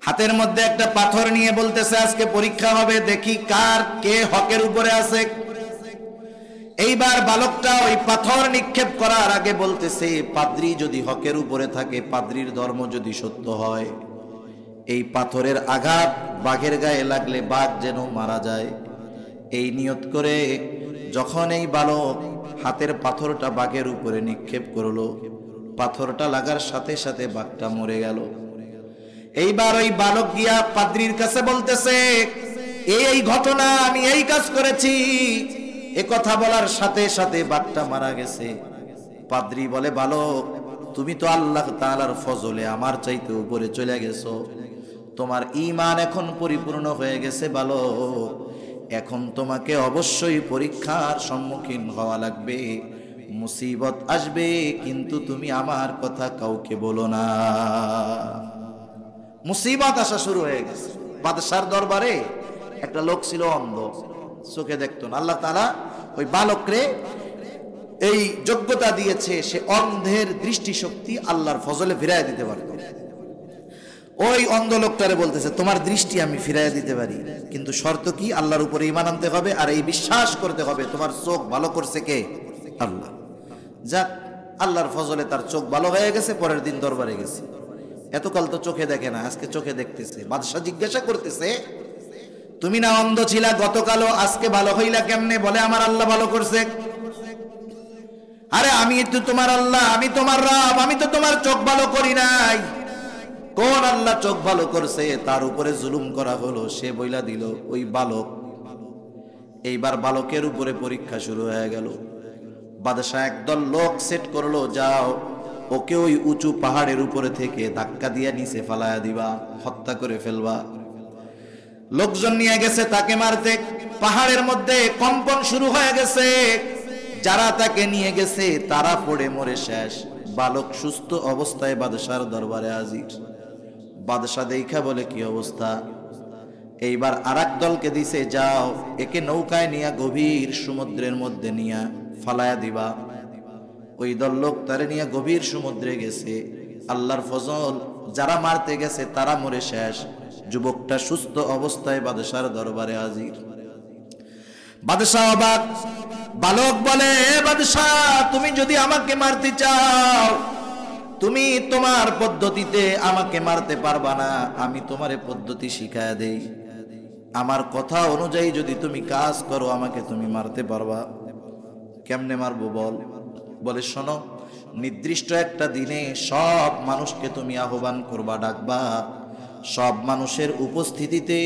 হাতের মধ্যে একটা পাথর নিয়ে বলতেছে আজকে পরীক্ষা হবে, দেখি কার কে হকের উপরে আছে। এইবার বালকটা ওই পাথর নিক্ষেপ করার আগে বলতেছে, পাদ্রী যদি হকের উপরে থাকে, পাদ্রীর ধর্ম যদি সত্য হয়, এই পাথরের আঘাত বাঘের গায়ে লাগলে বাঘ যেন মারা যায়। এই নিয়ত করে যখন এই বালক হাতের পাথরটা বাঘের উপরে নিক্ষেপ করলো, পাথরটা লাগার সাথে সাথে বাঘটা মরে গেল। এইবার ওই বালক গিয়া পাদ্রীর কাছে বলতেছে, এই ঘটনা, আমি এই কাজ করেছি। এ কথা বলার সাথে সাথে বাঘটা মারা গেছে। পাদ্রী বলে, বালক, তুমি তো আল্লাহ তাআলার ফজলে আমার চাইতে উপরে চলে গেছো, তোমার ঈমান এখন পরিপূর্ণ হয়ে গেছে বালক। এখন তোমাকে অবশ্যই পরীক্ষার সম্মুখীন হওয়া লাগবে, মুসিবত আসবে, কিন্তু তুমি আমার কথা কাউকে বলো না। মুসিবত আসা শুরু হয়ে গেছে। বাদশার দরবারে একটা লোক ছিল অন্ধ, চোখে দেখতো না। আল্লাহ তাআলা ওই বালকরে এই যোগ্যতা দিয়েছে, সে অন্ধের দৃষ্টিশক্তি আল্লাহর ফজলে ফিরাইয়া দিতে পারত। ওই অন্ধ লোকটারে বলতেছে, তোমার দৃষ্টি আমি ফিরাইয়া দিতে পারি, কিন্তু শর্ত কি? আল্লাহর উপরে ঈমান আনতে হবে, আর এই বিশ্বাস করতে হবে তোমার চোখ ভালো করছে কে? আল্লাহ। যাক, আল্লাহর ফজলে তার চোখ ভালো হয়ে গেছে। পরের দিন দরবারে গেছে। এতকাল তো চোখে দেখে না, আজকে চোখে দেখতেছে। বাদশাহ জিজ্ঞাসা করতেছে, তুমি না অন্ধ ছিলা গতকালও, আজকে ভালো হইলা কেমনে? বলে, আমার আল্লাহ ভালো করছে। আরে আমি তো তোমার আল্লাহ, আমি তোমার রব, আমি তো তোমার চোখ ভালো করি নাই। কোন আল্লাহ চোখ ভালো করছে? তার উপরে জুলুম করা হলো, সে বইলা দিল ওই বালক। এইবার বালকের উপরে পরীক্ষা শুরু হয়ে গেল। বাদশাহ একদল লোক সেট করলো, যাও ওকে ওই উঁচু পাহাড়ের উপরে থেকে ধাক্কা দিয়ে নিচে ফালায়া দিবা, হত্যা করে ফেলবা। লোকজন নিয়ে গেছে তাকে মারতে। পাহাড়ের মধ্যে কম্পন শুরু হয়ে গেছে। যারা তাকে নিয়ে গেছে তারা পড়ে মরে শেষ। বালক সুস্থ অবস্থায় বাদশার দরবারে হাজির। বাদশা দেখা বলে, কি অবস্থা? এইবার আরেক দলকে দিছে, যাও একে নৌকায় নিয়া গভীর সমুদ্রের মধ্যে নিয়া ফালায়া দিবা। ওই দল লোক তারে নিয়ে গভীর সমুদ্রে গেছে। আল্লাহর ফজল, যারা মারতে গেছে তারা মরে শেষ। যুবকটা সুস্থ অবস্থায় বাদশার দরবারে হাজির। বাদশাহ অবাক। বালক বলে, বাদশাহ, তুমি যদি আমাকে মারতে চাও, তুমি তোমার পদ্ধতিতে আমাকে মারতে পারবা না, আমি তোমার পদ্ধতি শিখায়া দেই। আমার কথা অনুযায়ী যদি তুমি কাজ করো, আমাকে তুমি মারতে পারবা। কেমনে মারবো বল? বলে, শোনো, নির্দিষ্ট একটা দিনে সব মানুষকে তুমি আহ্বান করবা, ডাকবা। সব মানুষের উপস্থিতিতে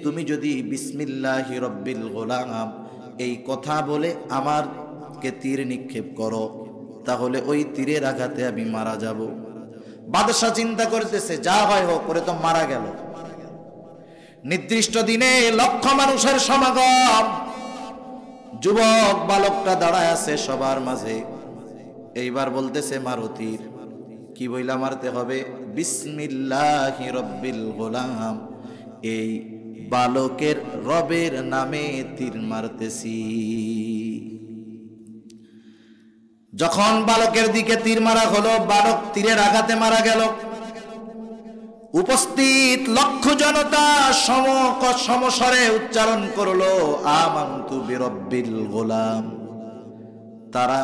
তুমি যদি বিসমিল্লাহি রব্বিল গোলাম এই কথা বলে আমারকে তীর নিক্ষেপ করো, তাহলে ওই তীরের আঘাতে আমি মারা যাব। বাদশা চিন্তা করতেছে, যা হয় হোক, করে তো মারা গেল। নির্দিষ্ট দিনে লক্ষ মানুষের সমাগম। যুবক বালকটা দাঁড়ায় আছে সবার মাঝে। এইবার বলতেছে, মারো তীর। কি বইলা মারতে হবে? বিসমিল্লাহি রব্বিল গোলাম, এই বালকের রবের নামে তীর মারতেছি। যখন বালকের দিকে তীর মারা হলো, বালক তীরের আঘাতে মারা গেল। উপস্থিত লক্ষ জনতা সমস্বরে উচ্চারণ করলো, আমানতু বিরব্বিল গোলাম। তারা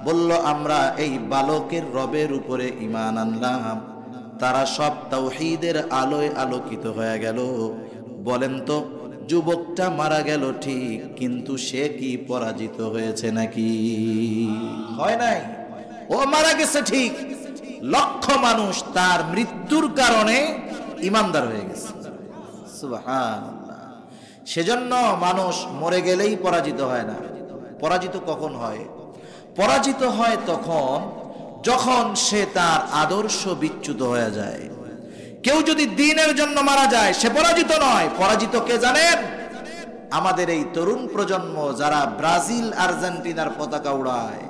বলল আমরা এই বালকের রবের উপরে ঈমান আনলাম। তারা সব তাওহীদের আলোয় আলোকিত হয়ে গেল। বলেন তো, যুবকটা মারা গেল ঠিক, কিন্তু সে কি পরাজিত হয়েছে নাকি? হয় নাই। ও মারা গেছে ঠিক, লক্ষ মানুষ তার মৃত্যুর কারণে ঈমানদার হয়ে গেছে। সুবহানাল্লাহ। সেজন্য মানুষ মরে গেলেই পরাজিত হয় না। পরাজিত কখন হয়? পরাজিত হয় তখন যখন সে তার আদর্শ বিচ্যুত হয়ে যায়। কেউ যদি দ্বীনের জন্য মারা যায়, সে পরাজিত নয়। পরাজিত কে জানেন? আমাদের এই তরুণ প্রজন্ম যারা ব্রাজিল আর্জেন্টিনার পতাকা উড়ায়,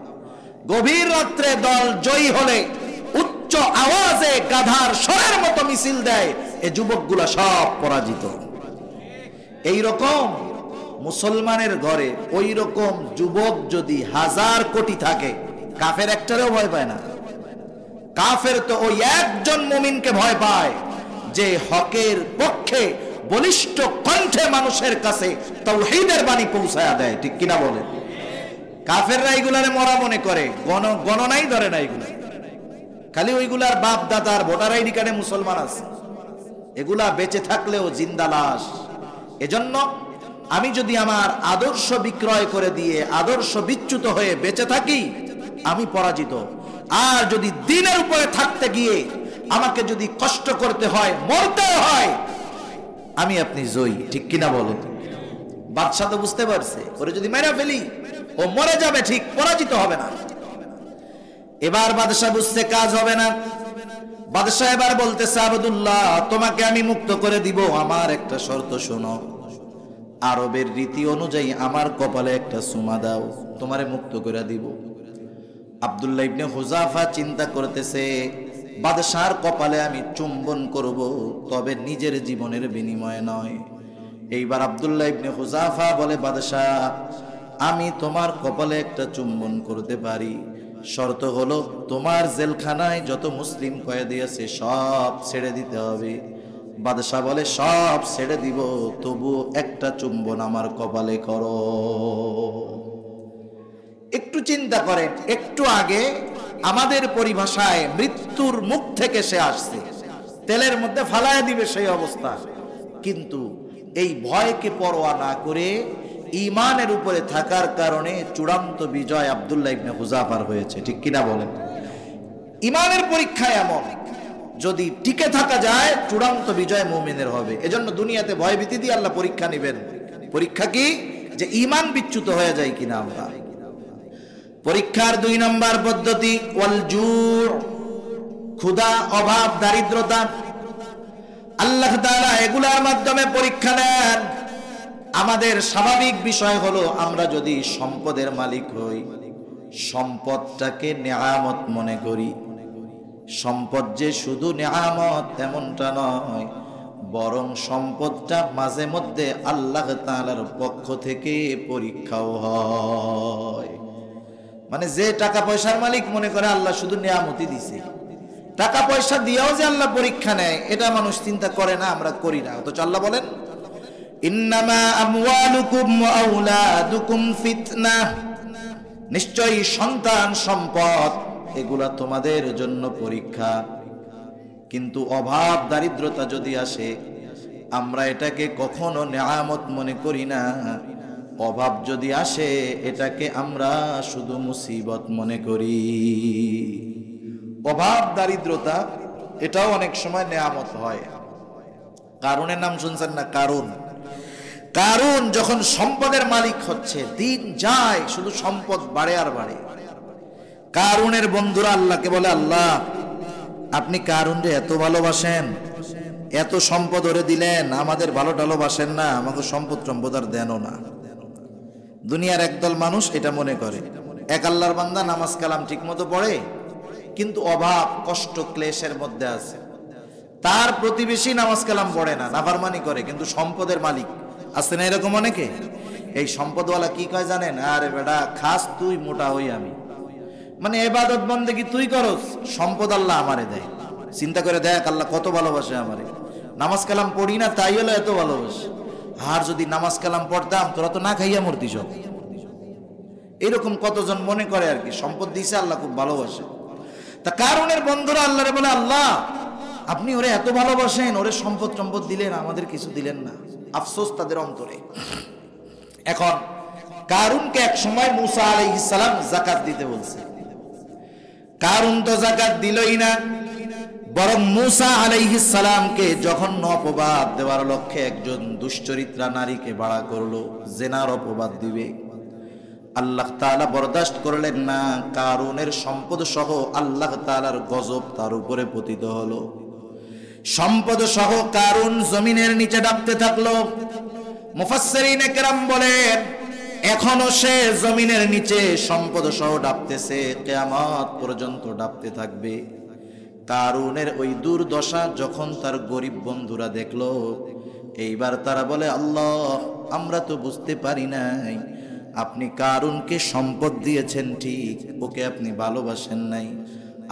গভীর রাত্রে দল জয়ী হলে উচ্চ আওয়াজে গাধার স্বরের মতো মিছিল দেয়, এই যুবকগুলা সব পরাজিত। এই রকম মুসলমানের ঘরে ওই রকম যুবক যদি 1000 কোটি থাকে, কাফের একটারেও ভয় পায় না। কাফের তো ওই একজন মুমিনকে ভয় পায় যে হকের পক্ষে বলিষ্ঠ কণ্ঠে মানুষের কাছে তাওহীদের বাণী পৌঁছায়া দেয়। ঠিক কিনা বলে? কাফেররা এগুলারে মরা মনে করে, গণনাই ধরে না এগুলা। খালি ওইগুলার বাপ দাদার ভোটার আইডি কার্ডে মুসলমান আছে, এগুলা বেঁচে থাকলেও জিন্দা লাশ। এজন্য আমি যদি আমার আদর্শ বিক্রয় করে দিয়ে আদর্শ বিচ্যুত হয়ে বেঁচে থাকি, আমি পরাজিত। আর যদি দ্বীনের উপরে থাকতে গিয়ে আমাকে যদি কষ্ট করতে হয়, মরতে হয়, আমি আপনি জয়ী। ঠিক কিনা বলেন? বাদশা তো বুঝতে পারছে, ওরে যদি মেরে ফেলি ও মরে যাবে, ঠিক, পরাজিত হবে না। এবার বাদশা বুঝতে কাজ হবে না। বাদশা এবার বলতেছে, আবদুল্লাহ, তোমাকে আমি মুক্ত করে দিব, আমার একটা শর্ত শোনো। আরবের রীতি অনুযায়ী আমার কপালে একটা চুমা দাও, তোমারে মুক্ত করে দিব। আব্দুল্লাহ ইবনে হুযাফা চিন্তা করতেছে, বাদশার কপালে আমি চুম্বন করব, তবে নিজের জীবনের বিনিময়ে নয়। এইবার আব্দুল্লাহ ইবনে হুযাফা বলে, বাদশাহ, আমি তোমার কপালে একটা চুম্বন করতে পারি, শর্ত হলো তোমার জেলখানায় যত মুসলিম কয়েদি আছে সব ছেড়ে দিতে হবে। বাদশাহ বলে, সব ছেড়ে দিব, তবু একটা চুম্বন আমার কপালে করো। একটু চিন্তা করেন, একটু আগে আমাদের পরিভাষায় মৃত্যুর মুখ থেকে সে আসছে, তেলের মধ্যে ফালায় দিবে সেই অবস্থা, কিন্তু এই ভয়কে পরোয়া না করে ঈমানের উপরে থাকার কারণে চূড়ান্ত বিজয় আব্দুল্লাহ ইবনে হুযাফার হয়েছে। ঠিক কিনা বলেন? ঈমানের পরীক্ষা এমন, যদি টিকে থাকা যায় চূড়ান্ত বিজয় মুমিনের হবে। এজন্য দুনিয়াতে ভয়ভীতি দিয়ে আল্লাহ পরীক্ষা নেবেন। পরীক্ষা কি? যে ঈমান বিচ্যুত হয়ে যায় কিনা আমরা। পরীক্ষার 2 নম্বর পদ্ধতি ওয়াল জু', ক্ষুধা, অভাব, দারিদ্রতা। আল্লাহ তাআলা এগুলার মাধ্যমে পরীক্ষা নেন। আমাদের স্বাভাবিক বিষয় হলো, আমরা যদি সম্পদের মালিক হই, সম্পদটাকে নেয়ামত মনে করি। সম্পদ যে শুধু নেয়ামত এমনটা নয়, বরং সম্পদটা মাঝে মধ্যে আল্লাহ তাআলার পক্ষ থেকে পরীক্ষাও হয়। মানে যে টাকা পয়সার মালিক মনে করে আল্লাহ শুধু নেয়ামতই দিছে, টাকা পয়সা দিয়েও যে আল্লাহ পরীক্ষা নেয়, এটা মানুষ চিন্তা করে না, আমরা করি না। অথচ আল্লাহ বলেন, ইন্নামা আমওয়ালুকুম ওয়া আওলাদুকুম ফিতনাহ, নিশ্চয়ই সন্তান সম্পদ এগুলা তোমাদের জন্য পরীক্ষা। কিন্তু অভাব দারিদ্রতা যদি আসে, আমরা এটাকে কখনো নেয়ামত মনে করি না। অভাব যদি আসে, এটাকে আমরা শুধু মুসিবত মনে করি। অভাব দারিদ্রতা এটাও অনেক সময় নেয়ামত হয়। কারুনের নাম শুনছেন না? কারুন যখন সম্পদের মালিক হচ্ছে, দিন যায় শুধু সম্পদ বাড়ে আর বাড়ে। কারুনের বন্ধুরা আল্লাহকে বলে, আল্লাহ, আপনি কারুনরে এত ভালোবাসেন, এত সম্পদ ওরে দিলেন, আমাদের ভালো ভালোবাসেন না, আমাকে সম্পদ আর দেনও না। দুনিয়ার একদল মানুষ এটা মনে করে, এক আল্লাহর বান্দা নামাজ কালাম ঠিক মতো পড়ে, কিন্তু অভাব কষ্ট ক্লেশের মধ্যে আছে। তার প্রতিবেশী নামাজ কালাম পড়ে না, নাফরমানি করে, কিন্তু সম্পদের মালিক আছে না এরকম অনেকে। এই সম্পদওয়ালা কি কয় জানেন? আরে বেটা, খাস তুই, মোটা হই আমি। মানে ইবাদত বন্দেগী তুই করস, সম্পদ আল্লাহ আমারে দেয়। চিন্তা করে দেখ আল্লাহ কত ভালোবাসে আমারে। নামাজ কালাম পড়ি না, তাই হলো এত ভালোবাসে। আর যদি নামাজ কালাম পড়তাম, তোরা তো না খাইয়া মরতি সব। এরকম কতজন মনে করে আর কি সম্পদ দিয়েছে আল্লাহ খুব ভালোবাসে। তা কারণের বন্ধুরা আল্লাহরে বলে, আল্লাহ আপনি ওরে এত ভালোবাসেন, ওরে সম্পদ সম্পদ দিলেন, আমাদের কিছু দিলেন না। আফসোস তাদের অন্তরে। এখন কারুনকে এক সময় মুসা আলাইহিস সালাম যাকাত দিতে বলছে। কারুন তো যাকাত দিলই না, বরং মুসা আলাইহিস সালামকে জঘন্য অপবাদ দেওয়ার লক্ষ্যে একজন দুশ্চরিত্রা নারীকে ভাড়া করলো, জেনার অপবাদ দিবে। আল্লাহ তাআলা বরদাস্ত করলেন না। কারুনের সম্পদ সহ আল্লাহ তাআলার গজব তার উপরে পতিত হলো। সম্পদ সহ কারুন জমিনের নিচে ডাবতে থাকলো। মুফাসসিরিনে কেরাম বলেন, এখনো সে জমিনের নিচে সম্পদ সহ ডাবতেছে, কিয়ামত পর্যন্ত ডাবতে থাকবে। কারুনের ওই দুর্দশা যখন তার গরিব বন্ধুরা দেখলো, এইবার তারা বলে, আল্লাহ আমরা তো বুঝতে পারি নাই, আপনি কারুনকে সম্পদ দিয়েছেন ঠিক, ওকে আপনি ভালোবাসেন নাই।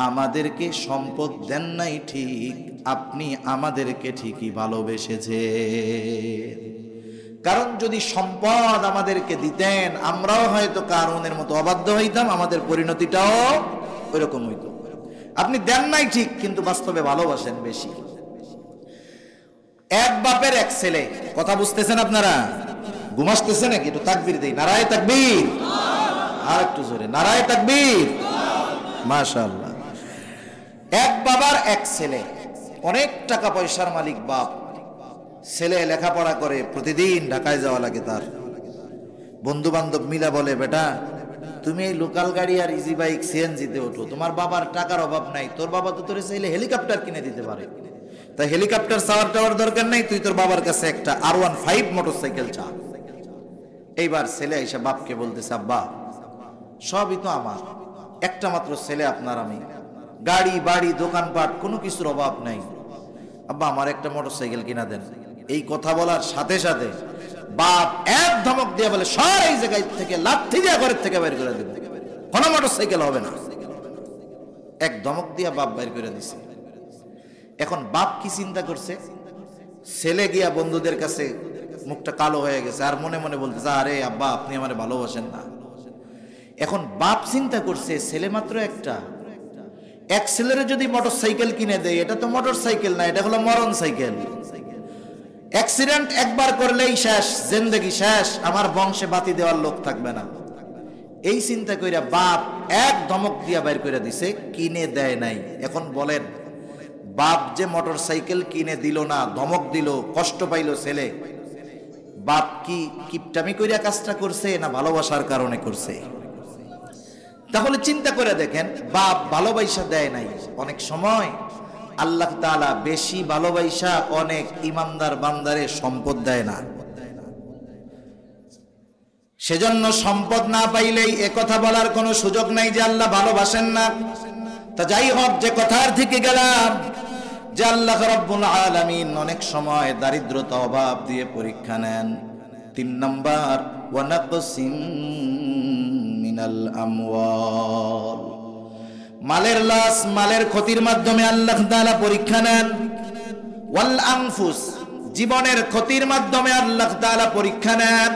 আমাদেরকে সম্পদ দেন নাই ঠিক, আপনি আমাদেরকে ঠিকই ভালোবেসেছেন। কারণ যদি সম্পদ আমাদেরকে দিতেন, আমরাও হয়তো কারুনের মতো অবাধ্য হইতাম, আমাদের পরিণতিটাও ওইরকম হইতো। আপনি দেন নাই ঠিক, কিন্তু বাস্তবে ভালোবাসেন বেশি। এক বাপের এক ছেলে, কথা বুঝতেছেন আপনারা? ঘুমাসতেছে নাকি? একটু তাকবীর দেই, নারায়ে তাকবীর। আর একটু জোরে, নারায়ে তাকবীর। মাশাআল্লাহ। এক বাবার এক ছেলে, অনেক টাকা পয়সার মালিক বাপ। ছেলে লেখাপড়া করে, প্রতিদিন ঢাকায় যাওয়া লাগে তার। বন্ধু বান্ধব মিলা বলে, বেটা তুমি এই লোকাল গাড়ি আর ইজি বাইক সিএনজিতে ওঠো, তোমার বাবার টাকার অভাব নাই, তোর বাবা তো তোর চাইলে হেলিকপ্টার কিনে দিতে পারে, তাই হেলিকপ্টার চাওয়ার টাওয়ার দরকার নেই, তুই তোর বাবার কাছে একটা R15 মোটরসাইকেল চা। এইবার ছেলে এসে বাপকে বলতেছে, আব্বা সবই তো আমার, একটা মাত্র ছেলে আপনার আমি, গাড়ি বাড়ি দোকানপাট কোনো কিছুর অভাব নাই, আব্বা আমার একটা মোটরসাইকেল কিনা দেন। এই কথা বলার সাথে সাথে বাপ এক ধমক দিয়ে বলে, সর এই জায়গা থেকে, লাথি দিয়ে ঘরের থেকে বের করে দেবে, কোনো মোটরসাইকেল হবে না। এক ধমক দিয়ে বাপ বের করে দিছে। এখন বাপ কি চিন্তা করছে, ছেলে গিয়া বন্ধুদের কাছে মুখটা কালো হয়ে গেছে, আর মনে মনে বলতেছে, আরে আব্বা আপনি আমারে ভালোবাসেন না। এখন বাপ চিন্তা করছে, ছেলে মাত্র একটা, এক ছেলের যদি মোটরসাইকেল কিনে দেয়, এটা তো মোটরসাইকেল না, এটা হলো মরণ সাইকেল। অ্যাক্সিডেন্ট একবার করলেই শেষ, জিন্দেগি শেষ, আমার বংশে বাতি দেওয়ার লোক থাকবে না। এই চিন্তা কইরা বাপ এক ধমক দিয়া বাইর করে দিছে, কিনে দেয় নাই। এখন বলেন, বাপ যে মোটরসাইকেল কিনে দিল না, ধমক দিল, কষ্ট পাইল ছেলে, বাপ কি কিপটামি কইরা কাজটা করছে না ভালোবাসার কারণে করছে? তাহলে চিন্তা করে দেখেন, বাপ ভালোবাসা দেয় নাই। অনেক সময় আল্লাহ তাআলা বেশি ভালোবাসা অনেক ইমানদার বান্দারে সম্পদ দেয় না। সেজন্য সম্পদ না পাইলেই একথা বলার কোনো সুযোগ নাই যে আল্লাহ ভালোবাসেন না। তা যাই হোক, যে কথার থেকে গেলাম, যে আল্লাহ রাব্বুল আলামিন অনেক সময় দারিদ্রতা অভাব দিয়ে পরীক্ষা নেন। 3 নাম্বার, ওয়া নাকসিম মিনাল আমওয়াল, মালের লস, মালের ক্ষতির মাধ্যমে আল্লাহ তাআলা পরীক্ষা নেন। ওয়াল আনফুস, জীবনের ক্ষতির মাধ্যমে আল্লাহ তাআলা পরীক্ষা নেন।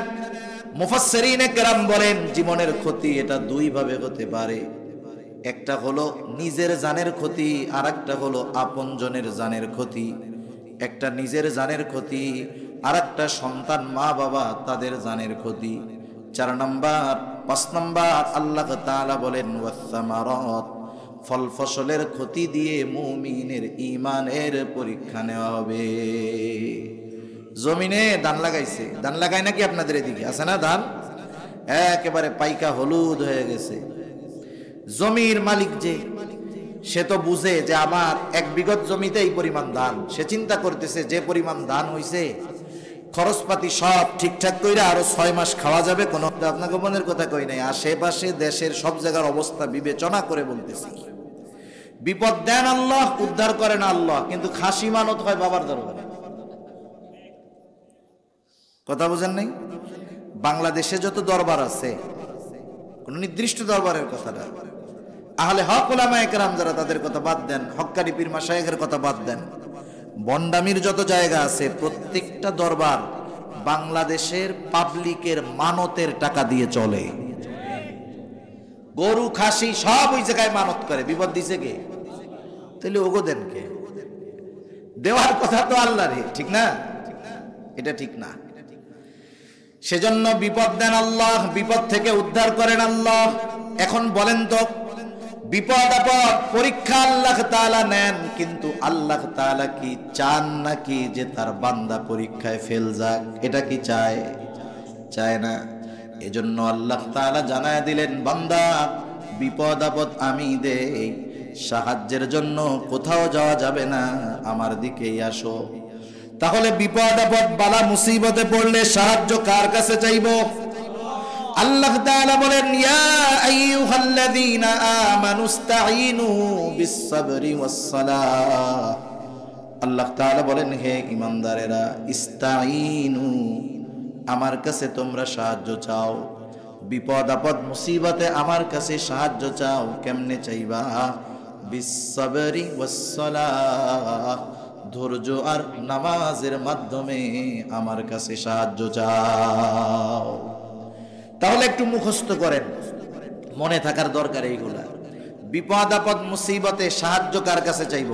মুফাসসিরিনে কেরাম বলেন, জীবনের ক্ষতি এটা দুই ভাবে হতে পারে। একটা হলো নিজের জানের ক্ষতি, আর একটা হলো আপনজনের জানের ক্ষতি। একটা নিজের জানের ক্ষতি, আর একটা সন্তান মা বাবা তাদের জানের ক্ষতি। 4 নাম্বার, 5 নাম্বার আল্লাহ তাআলা বলেন ওয়াসসামারাত, ফল ফসলের ক্ষতি দিয়ে মুমিনের ঈমানের পরীক্ষা নেওয়া হবে। জমিনে ধান লাগাইছে, ধান লাগায় নাকি আপনাদের এদিকে আছে না ধান? একেবারে পাইকা হলুদ হয়ে গেছে। জমির মালিক যে, সে তো বুঝে যে আমার 1 বিঘত জমিতে এই পরিমাণ ধান। সে চিন্তা করতেছে যে পরিমাণ ধান হইছে, খরচপাতি সব ঠিকঠাক কইরা আরো 6 মাস খাওয়া যাবে। কোন আপনাকে মনের কথা কই নাই, আশেপাশে দেশের সব জায়গার অবস্থা বিবেচনা করে বলতেছি। বিপদ দেন আল্লাহ, উদ্ধার করেন আল্লাহ, কিন্তু খাসি মানত হয় বাবার দরবারে। কথা বুঝেন নাই? বাংলাদেশে যত দরবার আছে, কোন নির্দিষ্ট দরবারের কথা না, আহলে হক উলামায়ে কেরাম যারা, তাদের কথা বাদ দেন, হক্কানি পীর মাশায়েখের কথা বাদ দেন, বন্ডামির যত জায়গা আছে, প্রত্যেকটা দরবার বাংলাদেশের পাবলিকের মানতের টাকা দিয়ে চলে। গরু খাসি সব ওই জায়গায় মানত করে, বিপদ দিছে কে? তাহলে ওগো দেন কে? দেওয়ার কথা তো আল্লাহরই, ঠিক না? এটা ঠিক না। সেজন্য বিপদ দেন আল্লাহ, বিপদ থেকে উদ্ধার করেন আল্লাহ। এখন বলেন তো, বিপদ আপদ পরীক্ষা আল্লাহ তাআলা নেন, কিন্তু আল্লাহ তাআলা কি চান নাকি যে তার বান্দা পরীক্ষায় ফেল যাক? এটা কি চায়? চায় না। এজন্য আল্লাহ তাআলা জানায় দিলেন, বান্দা বিপদ আপদ আমি দেই, সাহায্যের জন্য কোথাও যাওয়া যাবে না, আমার দিকেই আসো। তাহলে বিপদ আপদ বালা মুসিবতে পড়লে সাহায্য কার কাছে চাইবো? আল্লাহ তাআলা বলেন, ইয়া আইয়ুহাল্লাযীনা আমানুস্তাঈনু বিস-সাবরি ওয়াস-সালাহ। আল্লাহ তাআলা বলেন, হে ঈমানদারেরা, ইস্তাঈনু, আমার কাছে তোমরা সাহায্য চাও। বিপদ আপদ মুসিবতে আমার কাছে সাহায্য চাও। কেমনে চাইবা? বিস-সাবরি ওয়াস-সালাহ, ধৈর্য আর নামাজের মাধ্যমে আমার কাছে সাহায্য চাও। তাহলে একটু মুখস্থ করেন, মনে থাকার দরকার এইগুলা। বিপদ আপদ মুসিবতে সাহায্য কার কাছে চাইব?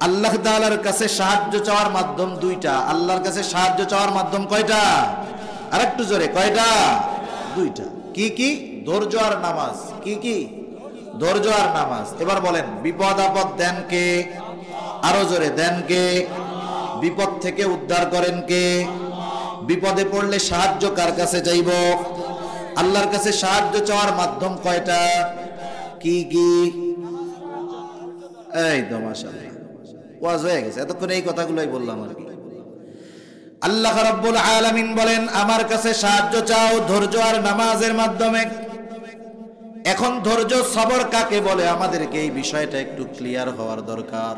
আল্লাহ তাআলার কাছে সাহায্য চাওয়ার মাধ্যম দুইটা। আল্লাহর কাছে সাহায্য চাওয়ার মাধ্যম কয়টা? আর একটু জোরে, কয়টা? দুইটা। কি কি? ধৈর্য আর নামাজ। কি কি? ধৈর্য আর নামাজ। এবার বলেন, বিপদ আপদ দেন কে? আরো জোরে, দেন কে? বিপদ থেকে উদ্ধার করেন কে? বিপদে পড়লে সাহায্য কার কাছে চাইব? আল্লাহর কাছে সাহায্য চাওয়ার মাধ্যম কয়টা? কি কি? এই তো মাশাআল্লাহ, ওয়াজ হয়ে গেছে। এতক্ষণ এই কথাগুলোই বললাম আর কি। আল্লাহ রাব্বুল আলামিন বলেন, আমার কাছে সাহায্য চাও ধৈর্য আর নামাজের মাধ্যমে। এখন ধৈর্য সবর কাকে বলে? আমাদেরকে এই বিষয়টা একটু ক্লিয়ার হওয়ার দরকার।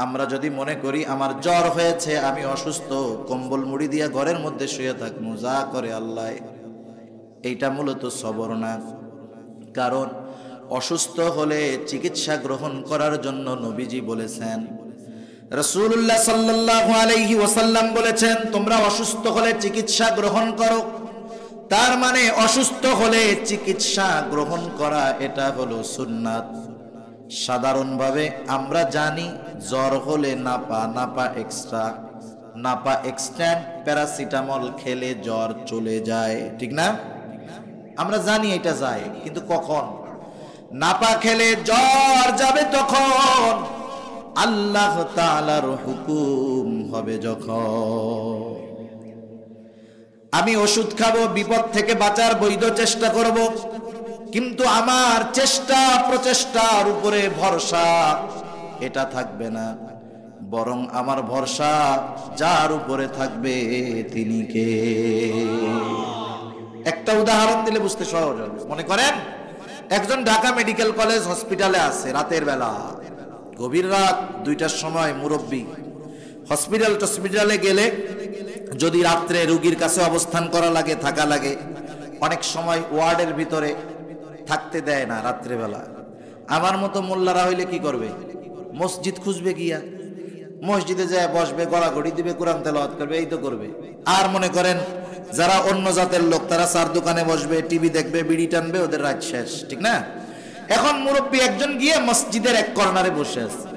আমরা যদি মনে করি আমার জ্বর হয়েছে, আমি অসুস্থ, কম্বল মুড়ি দিয়া ঘরের মধ্যে শুয়ে থাকবো, যা করে আল্লাহ, এইটা মূলত সবর না। কারণ অসুস্থ হলে চিকিৎসা গ্রহণ করার জন্য নবীজি বলেছেন, রাসূলুল্লাহ সাল্লাল্লাহু আলাইহি ওয়াসাল্লাম বলেছেন, তোমরা অসুস্থ হলে চিকিৎসা গ্রহণ করো। তার মানে অসুস্থ হলে চিকিৎসা গ্রহণ করা, এটা হলো সুন্নাত। সাধারণভাবে আমরা জানি জ্বর হলে নাপা এক্সট্রা, নাপা এক্সট্যান্ট প্যারাসিটামল খেলে জ্বর চলে যায়, ঠিক না? আমরা জানি এটা যায়, কিন্তু কখন? নাপা খেলে জ্বর যাবে তখন, আল্লাহ তাআলার হুকুম হবে যখন। আমি ওষুধ খাবো, বিপদ থেকে বাঁচার বৈধ চেষ্টা করব, কিন্তু আমার চেষ্টা প্রচেষ্টার উপরে ভরসা এটা থাকবে না, বরং আমার ভরসা যার উপরে থাকবে তিনি কে? একটা উদাহরণ দিলে বুঝতে সহজ হবে। মনে করেন একজন ঢাকা মেডিকেল কলেজ হসপিটালে আছে, রাতের বেলা, গভীর রাত 2টার সময় মুরব্বী। হসপিটালে গেলে যদি রাত্রে রোগীর কাছে অবস্থান করা লাগে, থাকা লাগে, অনেক সময় ওয়ার্ডের ভিতরে থাকতে দেয় না রাত্রেবেলা। আমার মতো মোল্লারা হইলে কি করবে? মসজিদ খুঁজবে, গিয়া মসজিদে যায় বসবে, গড়াগড়ি দিবে, কোরআন তেলাওয়াত করবে, এই তো করবে। আর মনে করেন যারা অন্য জাতের লোক, তারা চার দোকানে বসবে, টিভি দেখবে, বিড়ি টানবে, ওদের রাত শেষ, ঠিক না? এখন মুরব্বী একজন গিয়ে মসজিদের এক কর্নারে বসে আছে।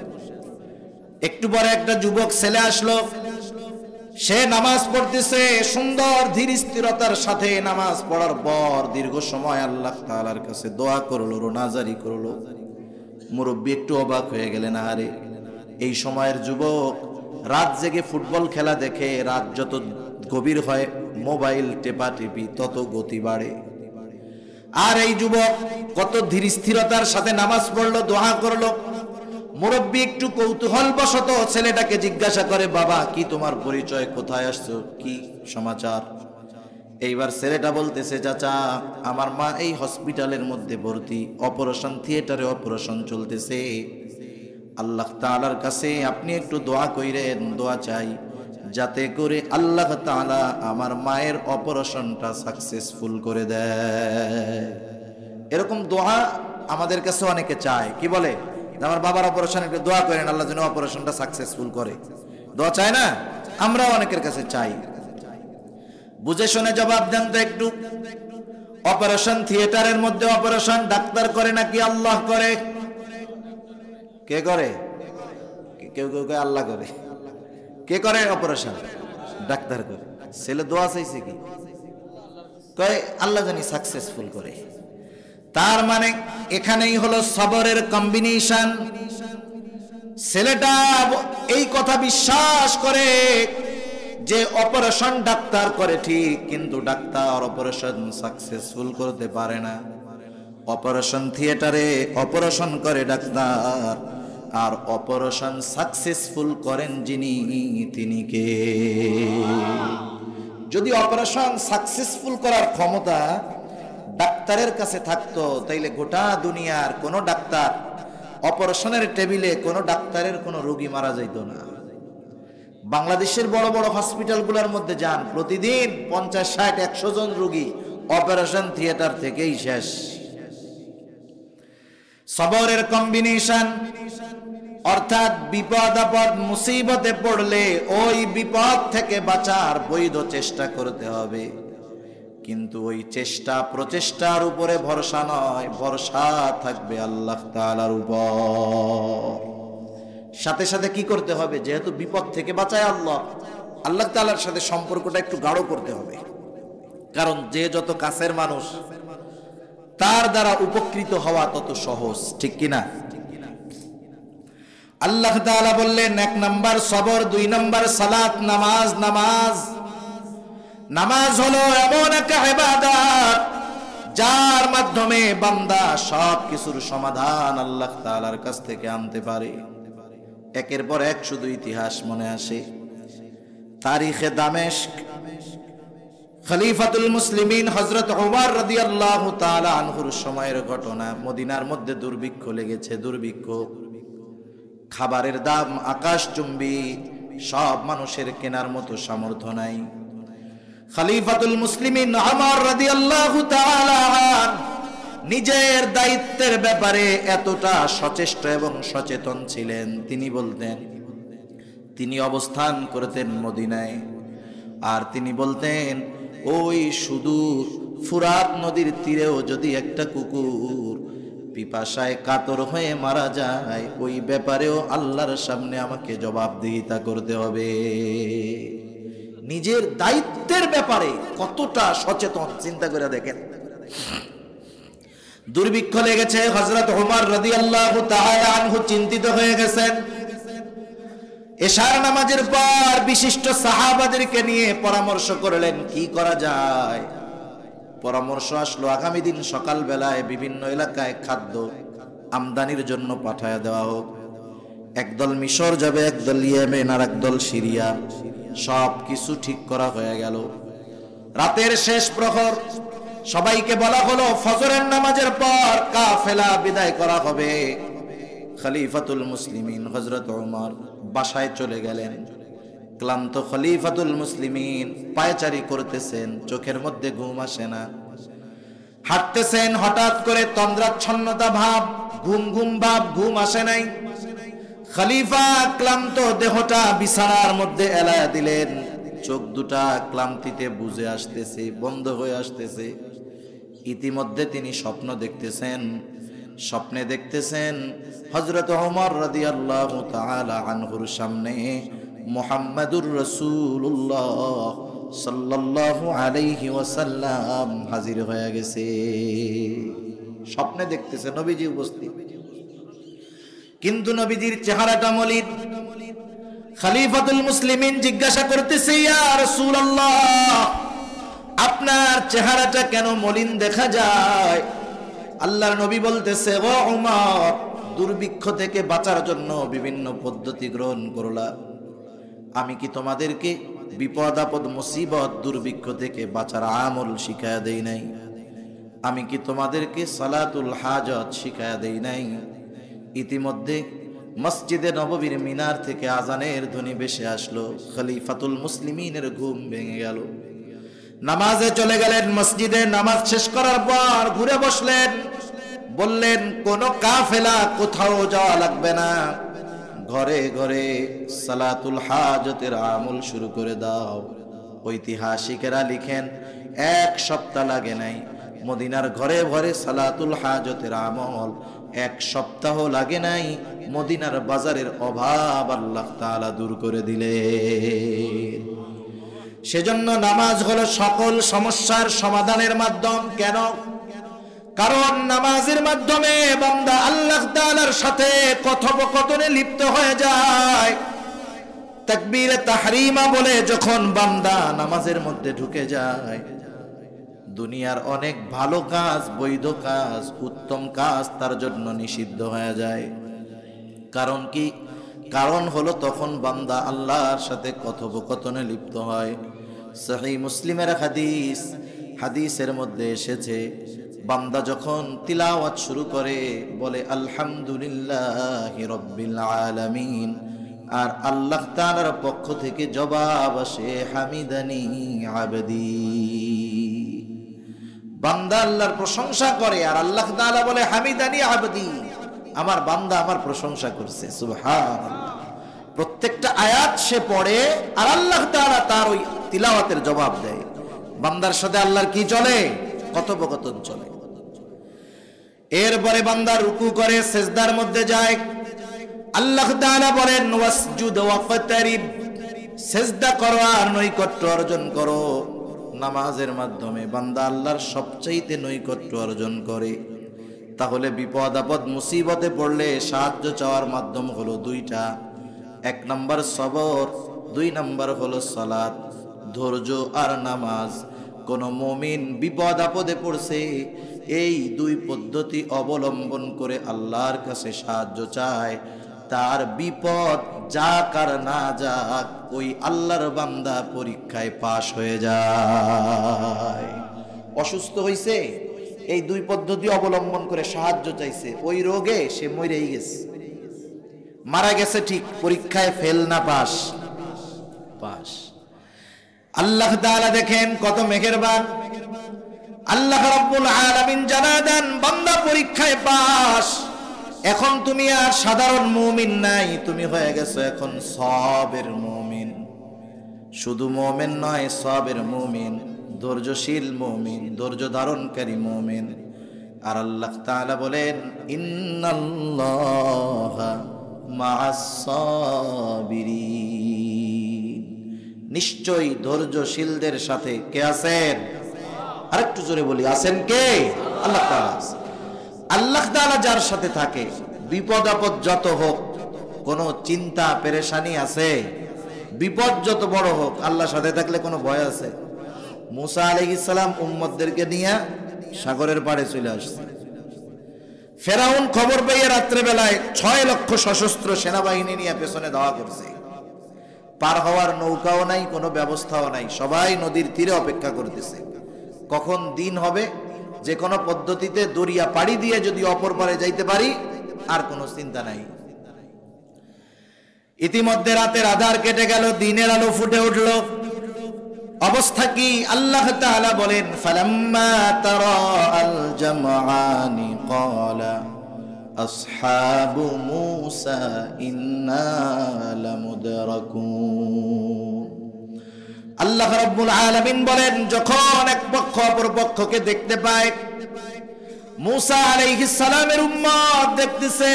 একটু পরে একটা যুবক ছেলে আসলো, সে নামাজ পড়তেছে, সুন্দর ধীর স্থিরতার সাথে নামাজ পড়ার পর দীর্ঘ সময় আল্লাহ তাআলার কাছে দোয়া করলো, রোনাজারি করলো। মুরব্বী একটু অবাক হয়ে গেলেন, আরে এই সময়ের যুবক রাত জেগে ফুটবল খেলা দেখে, রাত যত গভীর হয় মোবাইল টেপাটেপি তত গতি বাড়ে। আর এই যুবক কত ধীর স্থিরতার সাথে নামাজ পড়লো, দোয়া করলো। মুরব্বী একটু কৌতূহল বশত ছেলেটাকে জিজ্ঞাসা করে, বাবা কি তোমার পরিচয়, কোথায় আসছো, কি সমাচার? এইবার ছেলেটা বলতেছে, চাচা আমার মা এই হসপিটালের মধ্যে ভর্তি, অপারেশন থিয়েটারে অপারেশন চলতেছে, আল্লাহ তাআলার কাছে আপনি একটু দোয়া কইরেন, দোয়া চাই যাতে করে আল্লাহ তাআলা আমার মায়ের অপারেশনটা সাকসেসফুল করে দেয়। এরকম দোয়া আমাদের কাছে অনেকে চায়, কি বলে, আমার বাবার অপারেশন একটু দোয়া করেন, আল্লাহ যেন অপারেশনটা সাকসেসফুল করে। দোয়া চায় না? আমরাও অনেকের কাছে চাই। বুঝে শুনে জবাব দেন তো একটু। অপারেশন থিয়েটারের মধ্যে অপারেশন ডাক্তার করে নাকি আল্লাহ করে? কে করে? কেউ কেউ কে আল্লাহ করে। কে করে অপারেশন? ডাক্তার করে। ছেলে দোয়া চাইছে কি কয় আল্লাহ জানি সাকসেসফুল করে। তার মানে এখানেই হলো সবরের কম্বিনেশন। ছেলেটা এই কথা বিশ্বাস করে যে অপারেশন ডাক্তার করে ঠিক, কিন্তু ডাক্তার অপারেশন সাকসেসফুল করতে পারে না। অপারেশন থিয়েটারে অপারেশন করে ডাক্তার, আর অপারেশন সাকসেসফুল করেন যিনি, তিনি কে? যদি অপারেশন সাকসেসফুল করার ক্ষমতা ডাক্তারের কাছে থাকতো, তাইলে গোটা দুনিয়ার কোন ডাক্তার অপারেশনের টেবিলে কোন ডাক্তারের কোন রোগী মারা যাইত না। বাংলাদেশের বড় বড় হসপিটালগুলোর মধ্যে যান, প্রতিদিন 50, 60, 100 জন রোগী অপারেশন থিয়েটার থেকেই শেষ। সবরের কম্বিনেশন, অর্থাৎ বিপদ আপদ মুসিবতে পড়লে ওই বিপদ থেকে বাঁচার বৈধ চেষ্টা করতে হবে, কিন্তু ওই চেষ্টা প্রচেষ্টার উপরে ভরসা নয়, ভরসা থাকবে আল্লাহ তাআলার উপর। সাথে সাথে কি করতে হবে? যেহেতু বিপদ থেকে বাঁচায় আল্লাহ, আল্লাহ তাআলার সাথে সম্পর্কটা একটু গাঢ় করতে হবে। কারণ যে যত কাছের মানুষ, তার দ্বারা উপকৃত হওয়া তত সহজ, ঠিক কিনা? আল্লাহ তাআলা বললেন 1 নাম্বার সবর, 2 নাম্বার সালাত, নামাজ। নামাজ হলো এমন একটা ইবাদত যার মাধ্যমে বান্দা সব কিছুর সমাধান আল্লাহ তাআলার কাছ থেকে আনতে পারে। একের পর এক শুধু ইতিহাস মনে আসে। তারিখে দামেস্ক, খলিফাতুল মুসলিমিন হযরত ওমর রাদিয়াল্লাহু তাআলা আনহুর সময়ের ঘটনা। মদিনার মধ্যে দুর্ভিক্ষ লেগেছে, দুর্ভিক্ষ, খাবারের দাম আকাশচুম্বী, সব মানুষের কেনার মতো সামর্থ্য নাই। খলিফাতুল মুসলিমিন ওমর রাদিয়াল্লাহু তাআলা নিজের দায়িত্বের ব্যাপারে এতটা সচেষ্ট এবং সচেতন ছিলেন, তিনি বলতেন, তিনি অবস্থান করতেন মদিনায়, আর তিনি বলতেন ওই সুদূর ফুরাত নদীর তীরেও যদি একটা কুকুর পিপাসায় কাতর হয়ে মারা যায়, ওই ব্যাপারেও আল্লাহর সামনে আমাকে জবাবদিহিতা করতে হবে। নিজের দায়িত্বের ব্যাপারে কতটা সচেতন চিন্তা করে দেখেন। দুর্ভিক্ষ লেগেছে, হযরত ওমর রাদিয়াল্লাহু তাআলা আনহু চিন্তিত হয়ে গেছেন। এশার নামাজের পর বিশিষ্ট সাহাবাদেরকে নিয়ে পরামর্শ করলেন কি করা যায়। পরামর্শ আসলো আগামী দিন সকাল বেলায় বিভিন্ন এলাকায় খাদ্য আমদানির জন্য পাঠায় দেওয়া হোক। একদল মিশর যাবে, একদল ইয়েমেন, আর একদল সিরিয়া। সব কিছু ঠিক করা হয়ে গেল। রাতের শেষ প্রহর সবাইকে বলা হলো ফজরের নামাজের পর কাফেলা বিদায় করা হবে। খলিফাতুল মুসলিমিন হযরত ওমর বাসায় চলে গেলেন। ক্লান্ত খলিফাতুল মুসলিমিন পায়চারি করতেছেন, চোখের মধ্যে ঘুম আসে না। হাঁটতেছেন, হঠাৎ করে তন্দ্রাচ্ছন্নতা ভাব, ঘুম ঘুম ভাব, ঘুম আসে নাই। খলিফা ক্লান্ত দেহটা বিছানার মধ্যে এলায়া দিলেন। চোখ দুটা ক্লান্তিতে বুজে আসতেছে, বন্ধ হয়ে আসতেছে। ইতিমধ্যে তিনি স্বপ্ন দেখতেছেন। স্বপ্নে দেখতেছেন হযরত ওমর রাদিয়াল্লাহু তাআলা আনহুর সামনে মুহাম্মাদুর রাসূলুল্লাহ সাল্লাল্লাহু আলাইহি ওয়াসাল্লাম হাজির হয়ে গেছে। স্বপ্নে দেখতেছে নবীজি উপস্থিত, কিন্তু নবীজির চেহারাটা মলিন। খলিফাতুল মুসলিমিন জিজ্ঞাসা করতেছে, ইয়া রাসূলুল্লাহ, আপনার চেহারাটা কেন মলিন দেখা যায়? আল্লাহর নবী বলতেছে, ও ওমর, দুর্ভিক্ষ থেকে বাঁচার জন্য বিভিন্ন পদ্ধতি গ্রহণ করলাম। আমি কি তোমাদেরকে বিপদ আপদ মুসিবত দুর্ভিক্ষ থেকে বাঁচার আমল শিখায়া দেই নাই? আমি কি তোমাদেরকে সালাতুল হাজত শিখায়া দেই নাই? ইতিমধ্যে মসজিদে নববীর মিনার থেকে আজানের ধ্বনি ভেসে আসলো। খলিফাতুল মুসলিমিনের ঘুম ভেঙে গেল। নামাজে চলে গেলেন। মসজিদে নামাজ শেষ করার পর ঘুরে বসলেন। বললেন, কোন কাফেলা কোথাও যাওয়া লাগবে না, ঘরে ঘরে সালাতুল হাজতের আমল শুরু করে দাও। ঐতিহাসিকেরা লিখেন 1 সপ্তাহ লাগে নাই, মদিনার ঘরে ঘরে সালাতুল হাজতের আমল, এক সপ্তাহ লাগে নাই, মদিনার বাজারের অভাব আল্লাহ তাআলা দূর করে দিলেন। সেজন্য নামাজ হলো সকল সমস্যার সমাধানের মাধ্যম। কেন? কারণ নামাজের মাধ্যমে বান্দা আল্লাহ তাআলার সাথে কথোপকথনে লিপ্ত হয়ে যায়। তাকবীরে তাহরিমা বলে যখন বান্দা নামাজের মধ্যে ঢুকে যায়, দুনিয়ার অনেক ভালো কাজ, বৈধ কাজ, উত্তম কাজ তার জন্য নিষিদ্ধ হয়ে যায়। কারণ কি? কারণ হলো তখন বান্দা আল্লাহর সাথে কথোপকথনে লিপ্ত হয়। সহিহ মুসলিমের হাদিস, হাদিসের মধ্যে এসেছে, বান্দা যখন তিলাওয়াত শুরু করে বলে আলহামদুলিল্লাহি রাব্বিল আলামিন, আর আল্লাহ তাআলার পক্ষ থেকে জবাব আসে হামিদানি আবদি। বান্দা আল্লাহর প্রশংসা করে আর আল্লাহ তাআলা বলে হামিদানি আবদি, আমার বান্দা আমার প্রশংসা করছে। সুবহানাল্লাহ। প্রত্যেকটা আয়াত সে পড়ে আর আল্লাহ তাআলা তার ওই তিলাওয়াতের জবাব দেয়। বান্দার সাথে আল্লাহর কি চলে? কথোপকথন চলে। এরপরে বান্দা রুকু করে, সিজদার মধ্যে যায়। আল্লাহ তাআলা বলেন ওয়াসজুদ ওয়াকতারিব, সিজদা করো আর নৈকট্য অর্জন করো। নামাজের মাধ্যমে বান্দা আল্লাহর সবচাইতে নৈকট্য অর্জন করে। তাহলে বিপদ আপদ মুসিবতে পড়লে সাহায্য চাওয়ার মাধ্যম হলো দুইটা। এক নাম্বার সবর, দুই নাম্বার হলো সালাত, ধৈর্য আর নামাজ। কোন মুমিন বিপদ আপদে পড়ছে, এই দুই পদ্ধতি অবলম্বন করে আল্লাহর কাছে সাহায্য চায়, তার বিপদ যাক আর না যাক, ওই আল্লাহর বান্দা পরীক্ষায় পাশ হয়ে যায়। অসুস্থ হইছে, এই দুই পদ্ধতি অবলম্বন করে সাহায্য চাইছে, ওই রোগে সে মরেই গেছে, মারা গেছে ঠিক, পরীক্ষায় ফেল না পাস? পাস। আল্লাহ তাআলা দেখেন কত মেহেরবান। আল্লাহ রাব্বুল আলামিন জানা দেন বান্দা পরীক্ষায় পাস। এখন তুমি আর সাধারণ মুমিন নাই, তুমি হয়ে গেছো এখন সবের মুমিন। শুধু মুমিন নয়, সবের মুমিন, ধৈর্যশীল মুমিন, ধৈর্য ধারণকারী মুমিন। আর আল্লাহ তাআলা বলেন ইন্নাল্লাহা মাআস সাবিরিন, নিশ্চয়ই ধৈর্যশীলদের সাথে কে আছেন? আরেকটু জোরে বলি, আছেন কে? আল্লাহ তাআলা। আল্লাহ তাআলা যার সাথে থাকে, বিপদ আপদ যত হোক, কোনো চিন্তা পেরেশানি আছে? বিপদ যত বড় হোক, আল্লাহর সাথে থাকলে কোনো ভয় আছে? মুসা আলাইহিস সালাম উম্মতদেরকে নিয়ে সাগরের পাড়ে চলে আসছে। ফেরাউন খবর পেয়ে রাত্রে বেলায় 6 লক্ষ সশস্ত্র সেনাবাহিনী নিয়ে পেছনে ধাওয়া করছে। পার হওয়ার নৌকাও নাই, কোনো ব্যবস্থাও নাই, সবাই নদীর তীরে অপেক্ষা করতেছে কখন দিন হবে, যে কোনো পদ্ধতিতে দরিয়া পাড়ি দিয়ে যদি অপর পারে যাইতে পারি, আর কোনো চিন্তা নাই। ইতিমধ্যে রাতের আধার কেটে গেল, দিনের আলো ফুটে উঠল। অবস্থা কি? আল্লাহ তাআলা বলেন ফালাম্মা তারা আল জামআনি ক্বালা আসহাবু মূসা ইন্না লামুদরাকুন। আল্লাহ রাব্বুল আলামিন বলেন যখন এক পক্ষ অপর পক্ষকে দেখতে পায়, মূসা আলাইহিস সালামের উম্মত দেখতেছে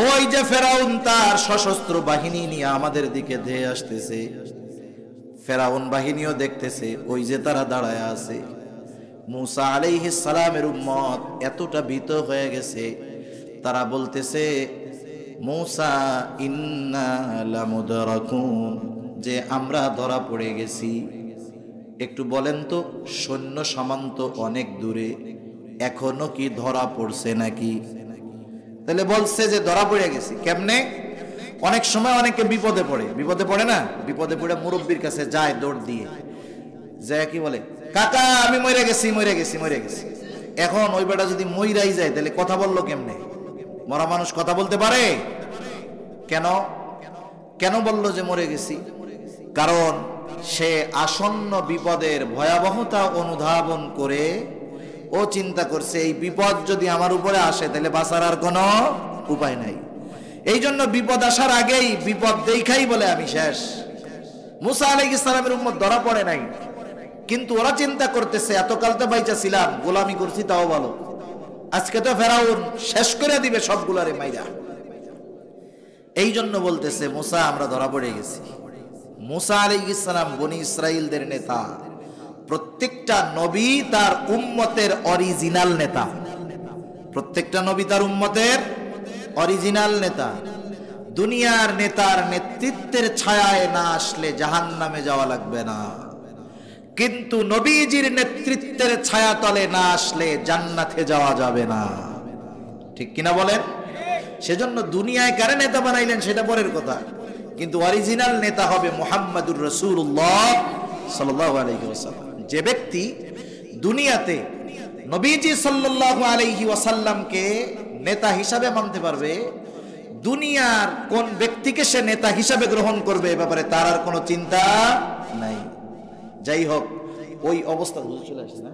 ওই যে ফেরাউন তার সশস্ত্র বাহিনী নিয়ে আমাদের দিকে ধেয়ে আসতেছে, ফেরাউন বাহিনীও দেখতেছে ওই যে তারা দাঁড়ায় আছে। মূসা আলাইহিস সালামের উম্মত এতটা ভীত হয়ে গেছে, তারা বলতেছে মূসা ইন্না লামুদরাকুন, যে আমরা ধরা পড়ে গেছি। একটু বলেন তো, সৈন্য সামন্ত অনেক দূরে, এখনো কি ধরা পড়ছে নাকি? তাহলে বলছে যে ধরা পড়ে গেছি। কেমনে? অনেক সময় অনেকে বিপদে পড়ে, বিপদে পড়ে না, বিপদে পড়ে মুরব্বির কাছে যায় দৌড় দিয়ে, যায় কি বলে, কাকা আমি মরে গেছি মরে গেছি মরে গেছি। এখন ওই বেটা যদি মইরাই যায় তাহলে কথা বললো কেমনে? মরা মানুষ কথা বলতে পারে? কেন কেন বললো যে মরে গেছি? কারণ সে আসন্ন বিপদের ভয়াবহতা অনুধাবন করে ও চিন্তা করছে এই বিপদ যদি আমার উপরে আসে তাহলে বাঁচার আর কোনো উপায় নাই। এই জন্য বিপদ আসার আগেই বিপদ দেখাই বলে আমি শেষ। মুসা আলাইহিস সালামের উম্মত ধরা পড়ে নাই, কিন্তু ওরা চিন্তা করতেছে এতকাল তো বাইচা ছিলাম, গোলামি করছি তাও ভালো, আজকে তো ফেরাউন শেষ করে দিবে সবগুলারে মাইরা। এই জন্য বলতেছে মুসা আমরা ধরা পড়ে গেছি। মুসা আলাইহিস সালাম বনি ইসরাইলদের নেতা, প্রত্যেকটা নবী তার উম্মতের অরিজিনাল নেতা, প্রত্যেকটা নবী তার উম্মতের অরিজিনাল নেতা। দুনিয়ার নেতার নেতৃত্বের ছায়ায় না আসলে জাহান্নামে যাওয়া লাগবে না, কিন্তু নবীজির নেতৃত্বের ছায়া তলে না আসলে জান্নাতে যাওয়া যাবে না, ঠিক কিনা বলেন? সেজন্য দুনিয়ায় কারে নেতা বানাইলেন সেটা পরের কথা, কিন্তু অরিজিনাল নেতা হবে মুহাম্মাদুর রাসূলুল্লাহ সাল্লাল্লাহু আলাইহি ওয়াসাল্লাম। যে ব্যক্তি দুনিয়াতে নবীজি সাল্লাল্লাহু আলাইহি ওয়াসাল্লামকে নেতা হিসাবে মানতে পারবে, দুনিয়ার কোন ব্যক্তিকে সে নেতা হিসাবে গ্রহণ করবে এ ব্যাপারে তার আর কোনো চিন্তা নাই। যাই হোক, ওই অবস্থা হুজুর চলে আসছে না,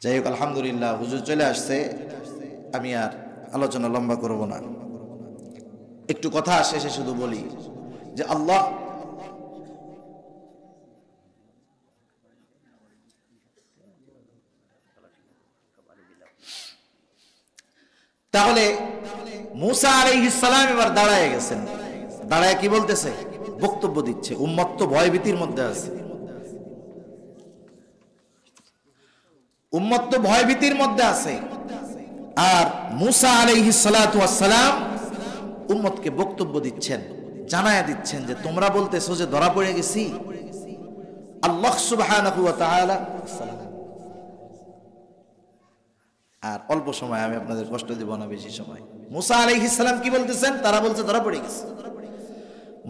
যাই হোক আলহামদুলিল্লাহ হুজুর চলে আসছে, আমি আর আলোচনা লম্বা করব না, একটু কথা শেষে শুধু বলি যে আল্লাহ তাহলে মুসা আলাইহিস সালাম এবার দাঁড়ায় গেছেন, দাঁড়ায় কি বলতেছে? বক্তব্য দিচ্ছে। উম্মত তো ভয়ভীতির মধ্যে আছে, উম্মত তো ভয়ভীতির মধ্যে আছে, আর মুসা আলাইহিস সালাতু ওয়াস সালাম উম্মতকে বক্তব্য দিচ্ছেন, জানায়া দিচ্ছেন যে তোমরা বলতেছো যে ধরা পড়ে গেছি। আল্লাহ সুবহানাহু ওয়া তাআলা, আর অল্প সময়, আমি আপনাদের কষ্ট দিব না বেশি সময়। মুসা আলাইহিস সালাম কি বলতেছেন? তারা বলছে ধরা পড়ে গেছে।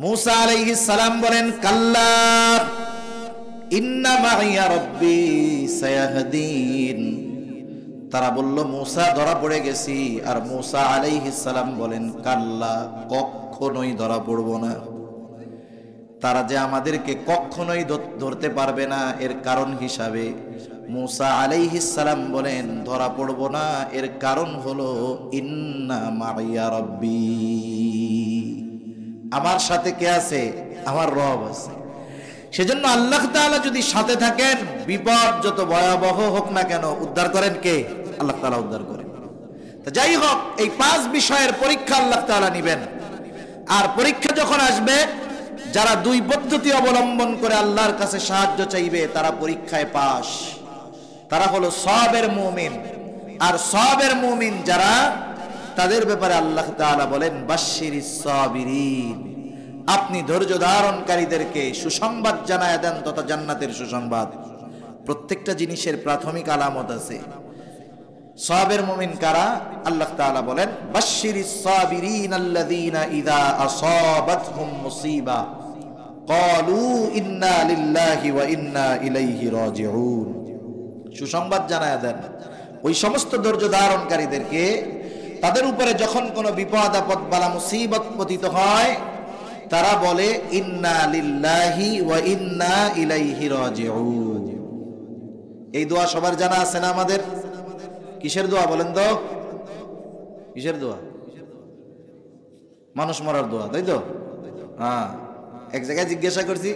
মুসা আলাইহিস সালাম বলেন কাল্লা ইন্না মাইয়া রাব্বি সায়াহদিন। তারা বলল মুসা ধরা পড়ে গেছি, আর মুসা আলাইহিস সালাম বলেন কাল্লা, কখনোই ধরা পড়ব না। তারা যে আমাদেরকে কখনোই ধরতে পারবে না এর কারণ হিসাবে মুসা আলাইহিস সালাম বলেন ধরা পড়ব না, এর কারণ হলো ইন্না মাইয়া রাব্বি, আমার সাথে কে আছে? আমার রব আছে। সেজন্য আল্লাহ তাআলা যদি সাথে থাকেন, বিপদ যত ভয়াবহ হোক না কেন উদ্ধার করেন কে? আল্লাহ তাআলা উদ্ধার করেন। তো যাই হোক, এই 5 বিষয়ের পরীক্ষা আল্লাহ তাআলা নেবেন, আর পরীক্ষা যখন আসবে যারা 2 পদ্ধতি অবলম্বন করে আল্লাহর কাছে সাহায্য চাইবে তারা পরীক্ষায় পাস, তারা হলো সাবের মুমিন। আর সাবের মুমিন যারা, তাদের ব্যাপারে আল্লাহ তাআলা বলেন বাশশিরিস সাবিরিন, আপনি ধৈর্য ধারণকারীদেরকে সুসংবাদ জানায় দেন তথা জান্নাতের সুসংবাদ। প্রত্যেকটা জিনিসের প্রাথমিক আলামত আছে। সাবের মুমিন কারা? আল্লাহ তাআলা বলেন বাশশিরিস সাবিরিন আল্লাযীনা ইযা আসাবাতহুম মুসিবা ক্বালু ইন্না লিল্লাহি ওয়া ইন্না ইলাইহি রাজিউন। সুসংবাদ জানায় দেন ওই সমস্ত ধৈর্য ধারণকারীদেরকে, তাদের উপরে যখন কোনো বিপদ আপদ বালা মুসিবত পতিত হয় তারা বলে ইন্না লিল্লাহি ওয়া ইন্না ইলাইহি রাজিউন। এই দোয়া সবার জানা আছে না আমাদের? কিসের দোয়া বলেন তো? কিসের দোয়া? মানুষ মরার দোয়া, তাই তো? হ্যাঁ, এক জায়গায় জিজ্ঞাসা করছি,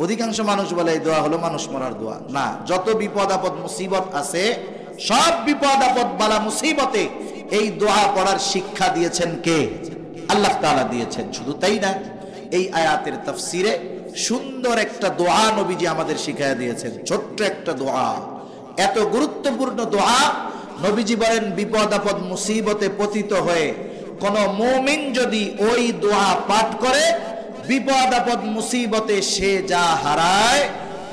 অধিকাংশ মানুষ বলে এই দোয়া হলো মানুষ মরার দোয়া। না, যত বিপদ আপদ মুসিবত আছে সব বিপদ আপদ বালা মুসিবতে এই দোয়া পড়ার শিক্ষা দিয়েছেন কে? আল্লাহ তাআলা দিয়েছেন। শুধু তাই না, এই আয়াতের তাফসিরে সুন্দর একটা দোয়া নবীজি আমাদের শিখায়া দিয়েছেন, ছোট্ট একটা দোয়া, এত গুরুত্বপূর্ণ দোয়া। নবীজি বলেন বিপদ আপদ মুসিবতে পতিত হয়ে কোন মুমিন যদি ওই দোয়া পাঠ করে, বিপদ আপদ মুসিবতে সে যা হারায়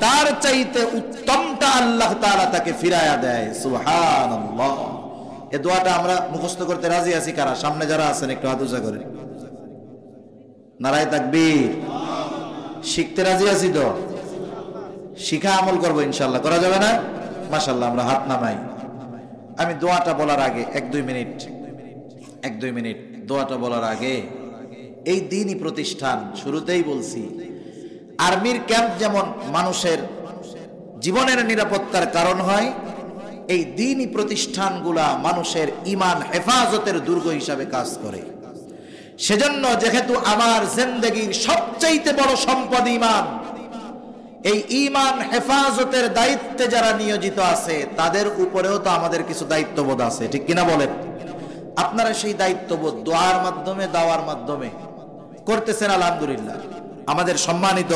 তার চাইতে উত্তমটা আল্লাহ তাআলা তাকে ফিরায়া দেয়। সুবহানাল্লাহ। এই দোয়াটা আমরা মুখস্থ করতে রাজি আছি কারা? সামনে যারা আছেন একটু হাত উঁচা করেন। নারায়ে তাকবীর। শিখতে রাজি আছি তো? শিখা আমল করবো ইনশাআল্লাহ, করা যাবে না? মাশাআল্লাহ, আমরা হাত নামাই। আমি দোয়াটা বলার আগে 1-2 মিনিট দোয়াটা বলার আগে, এই দ্বীনি প্রতিষ্ঠান শুরুতেই বলছি, আর্মির ক্যাম্প যেমন মানুষের জীবনের নিরাপত্তার কারণ হয়, এই দ্বীনি প্রতিষ্ঠানগুলা মানুষের ঈমান হেফাজতের দুর্গ হিসাবে কাজ করে। সেজন্য যেহেতু আমার জিন্দেগীর সবচাইতে বড় সম্পদ ঈমান, এই ঈমান হেফাজতের দায়িত্বে যারা নিয়োজিত আছে তাদের উপরেও তো আমাদের কিছু দায়িত্ববোধ আছে, ঠিক কিনা বলেন? আপনারা সেই দায়িত্ববোধ দোয়ার মাধ্যমে, দাওয়ার মাধ্যমে করতেছেন, আলহামদুলিল্লাহ। আমাদের সম্মানিত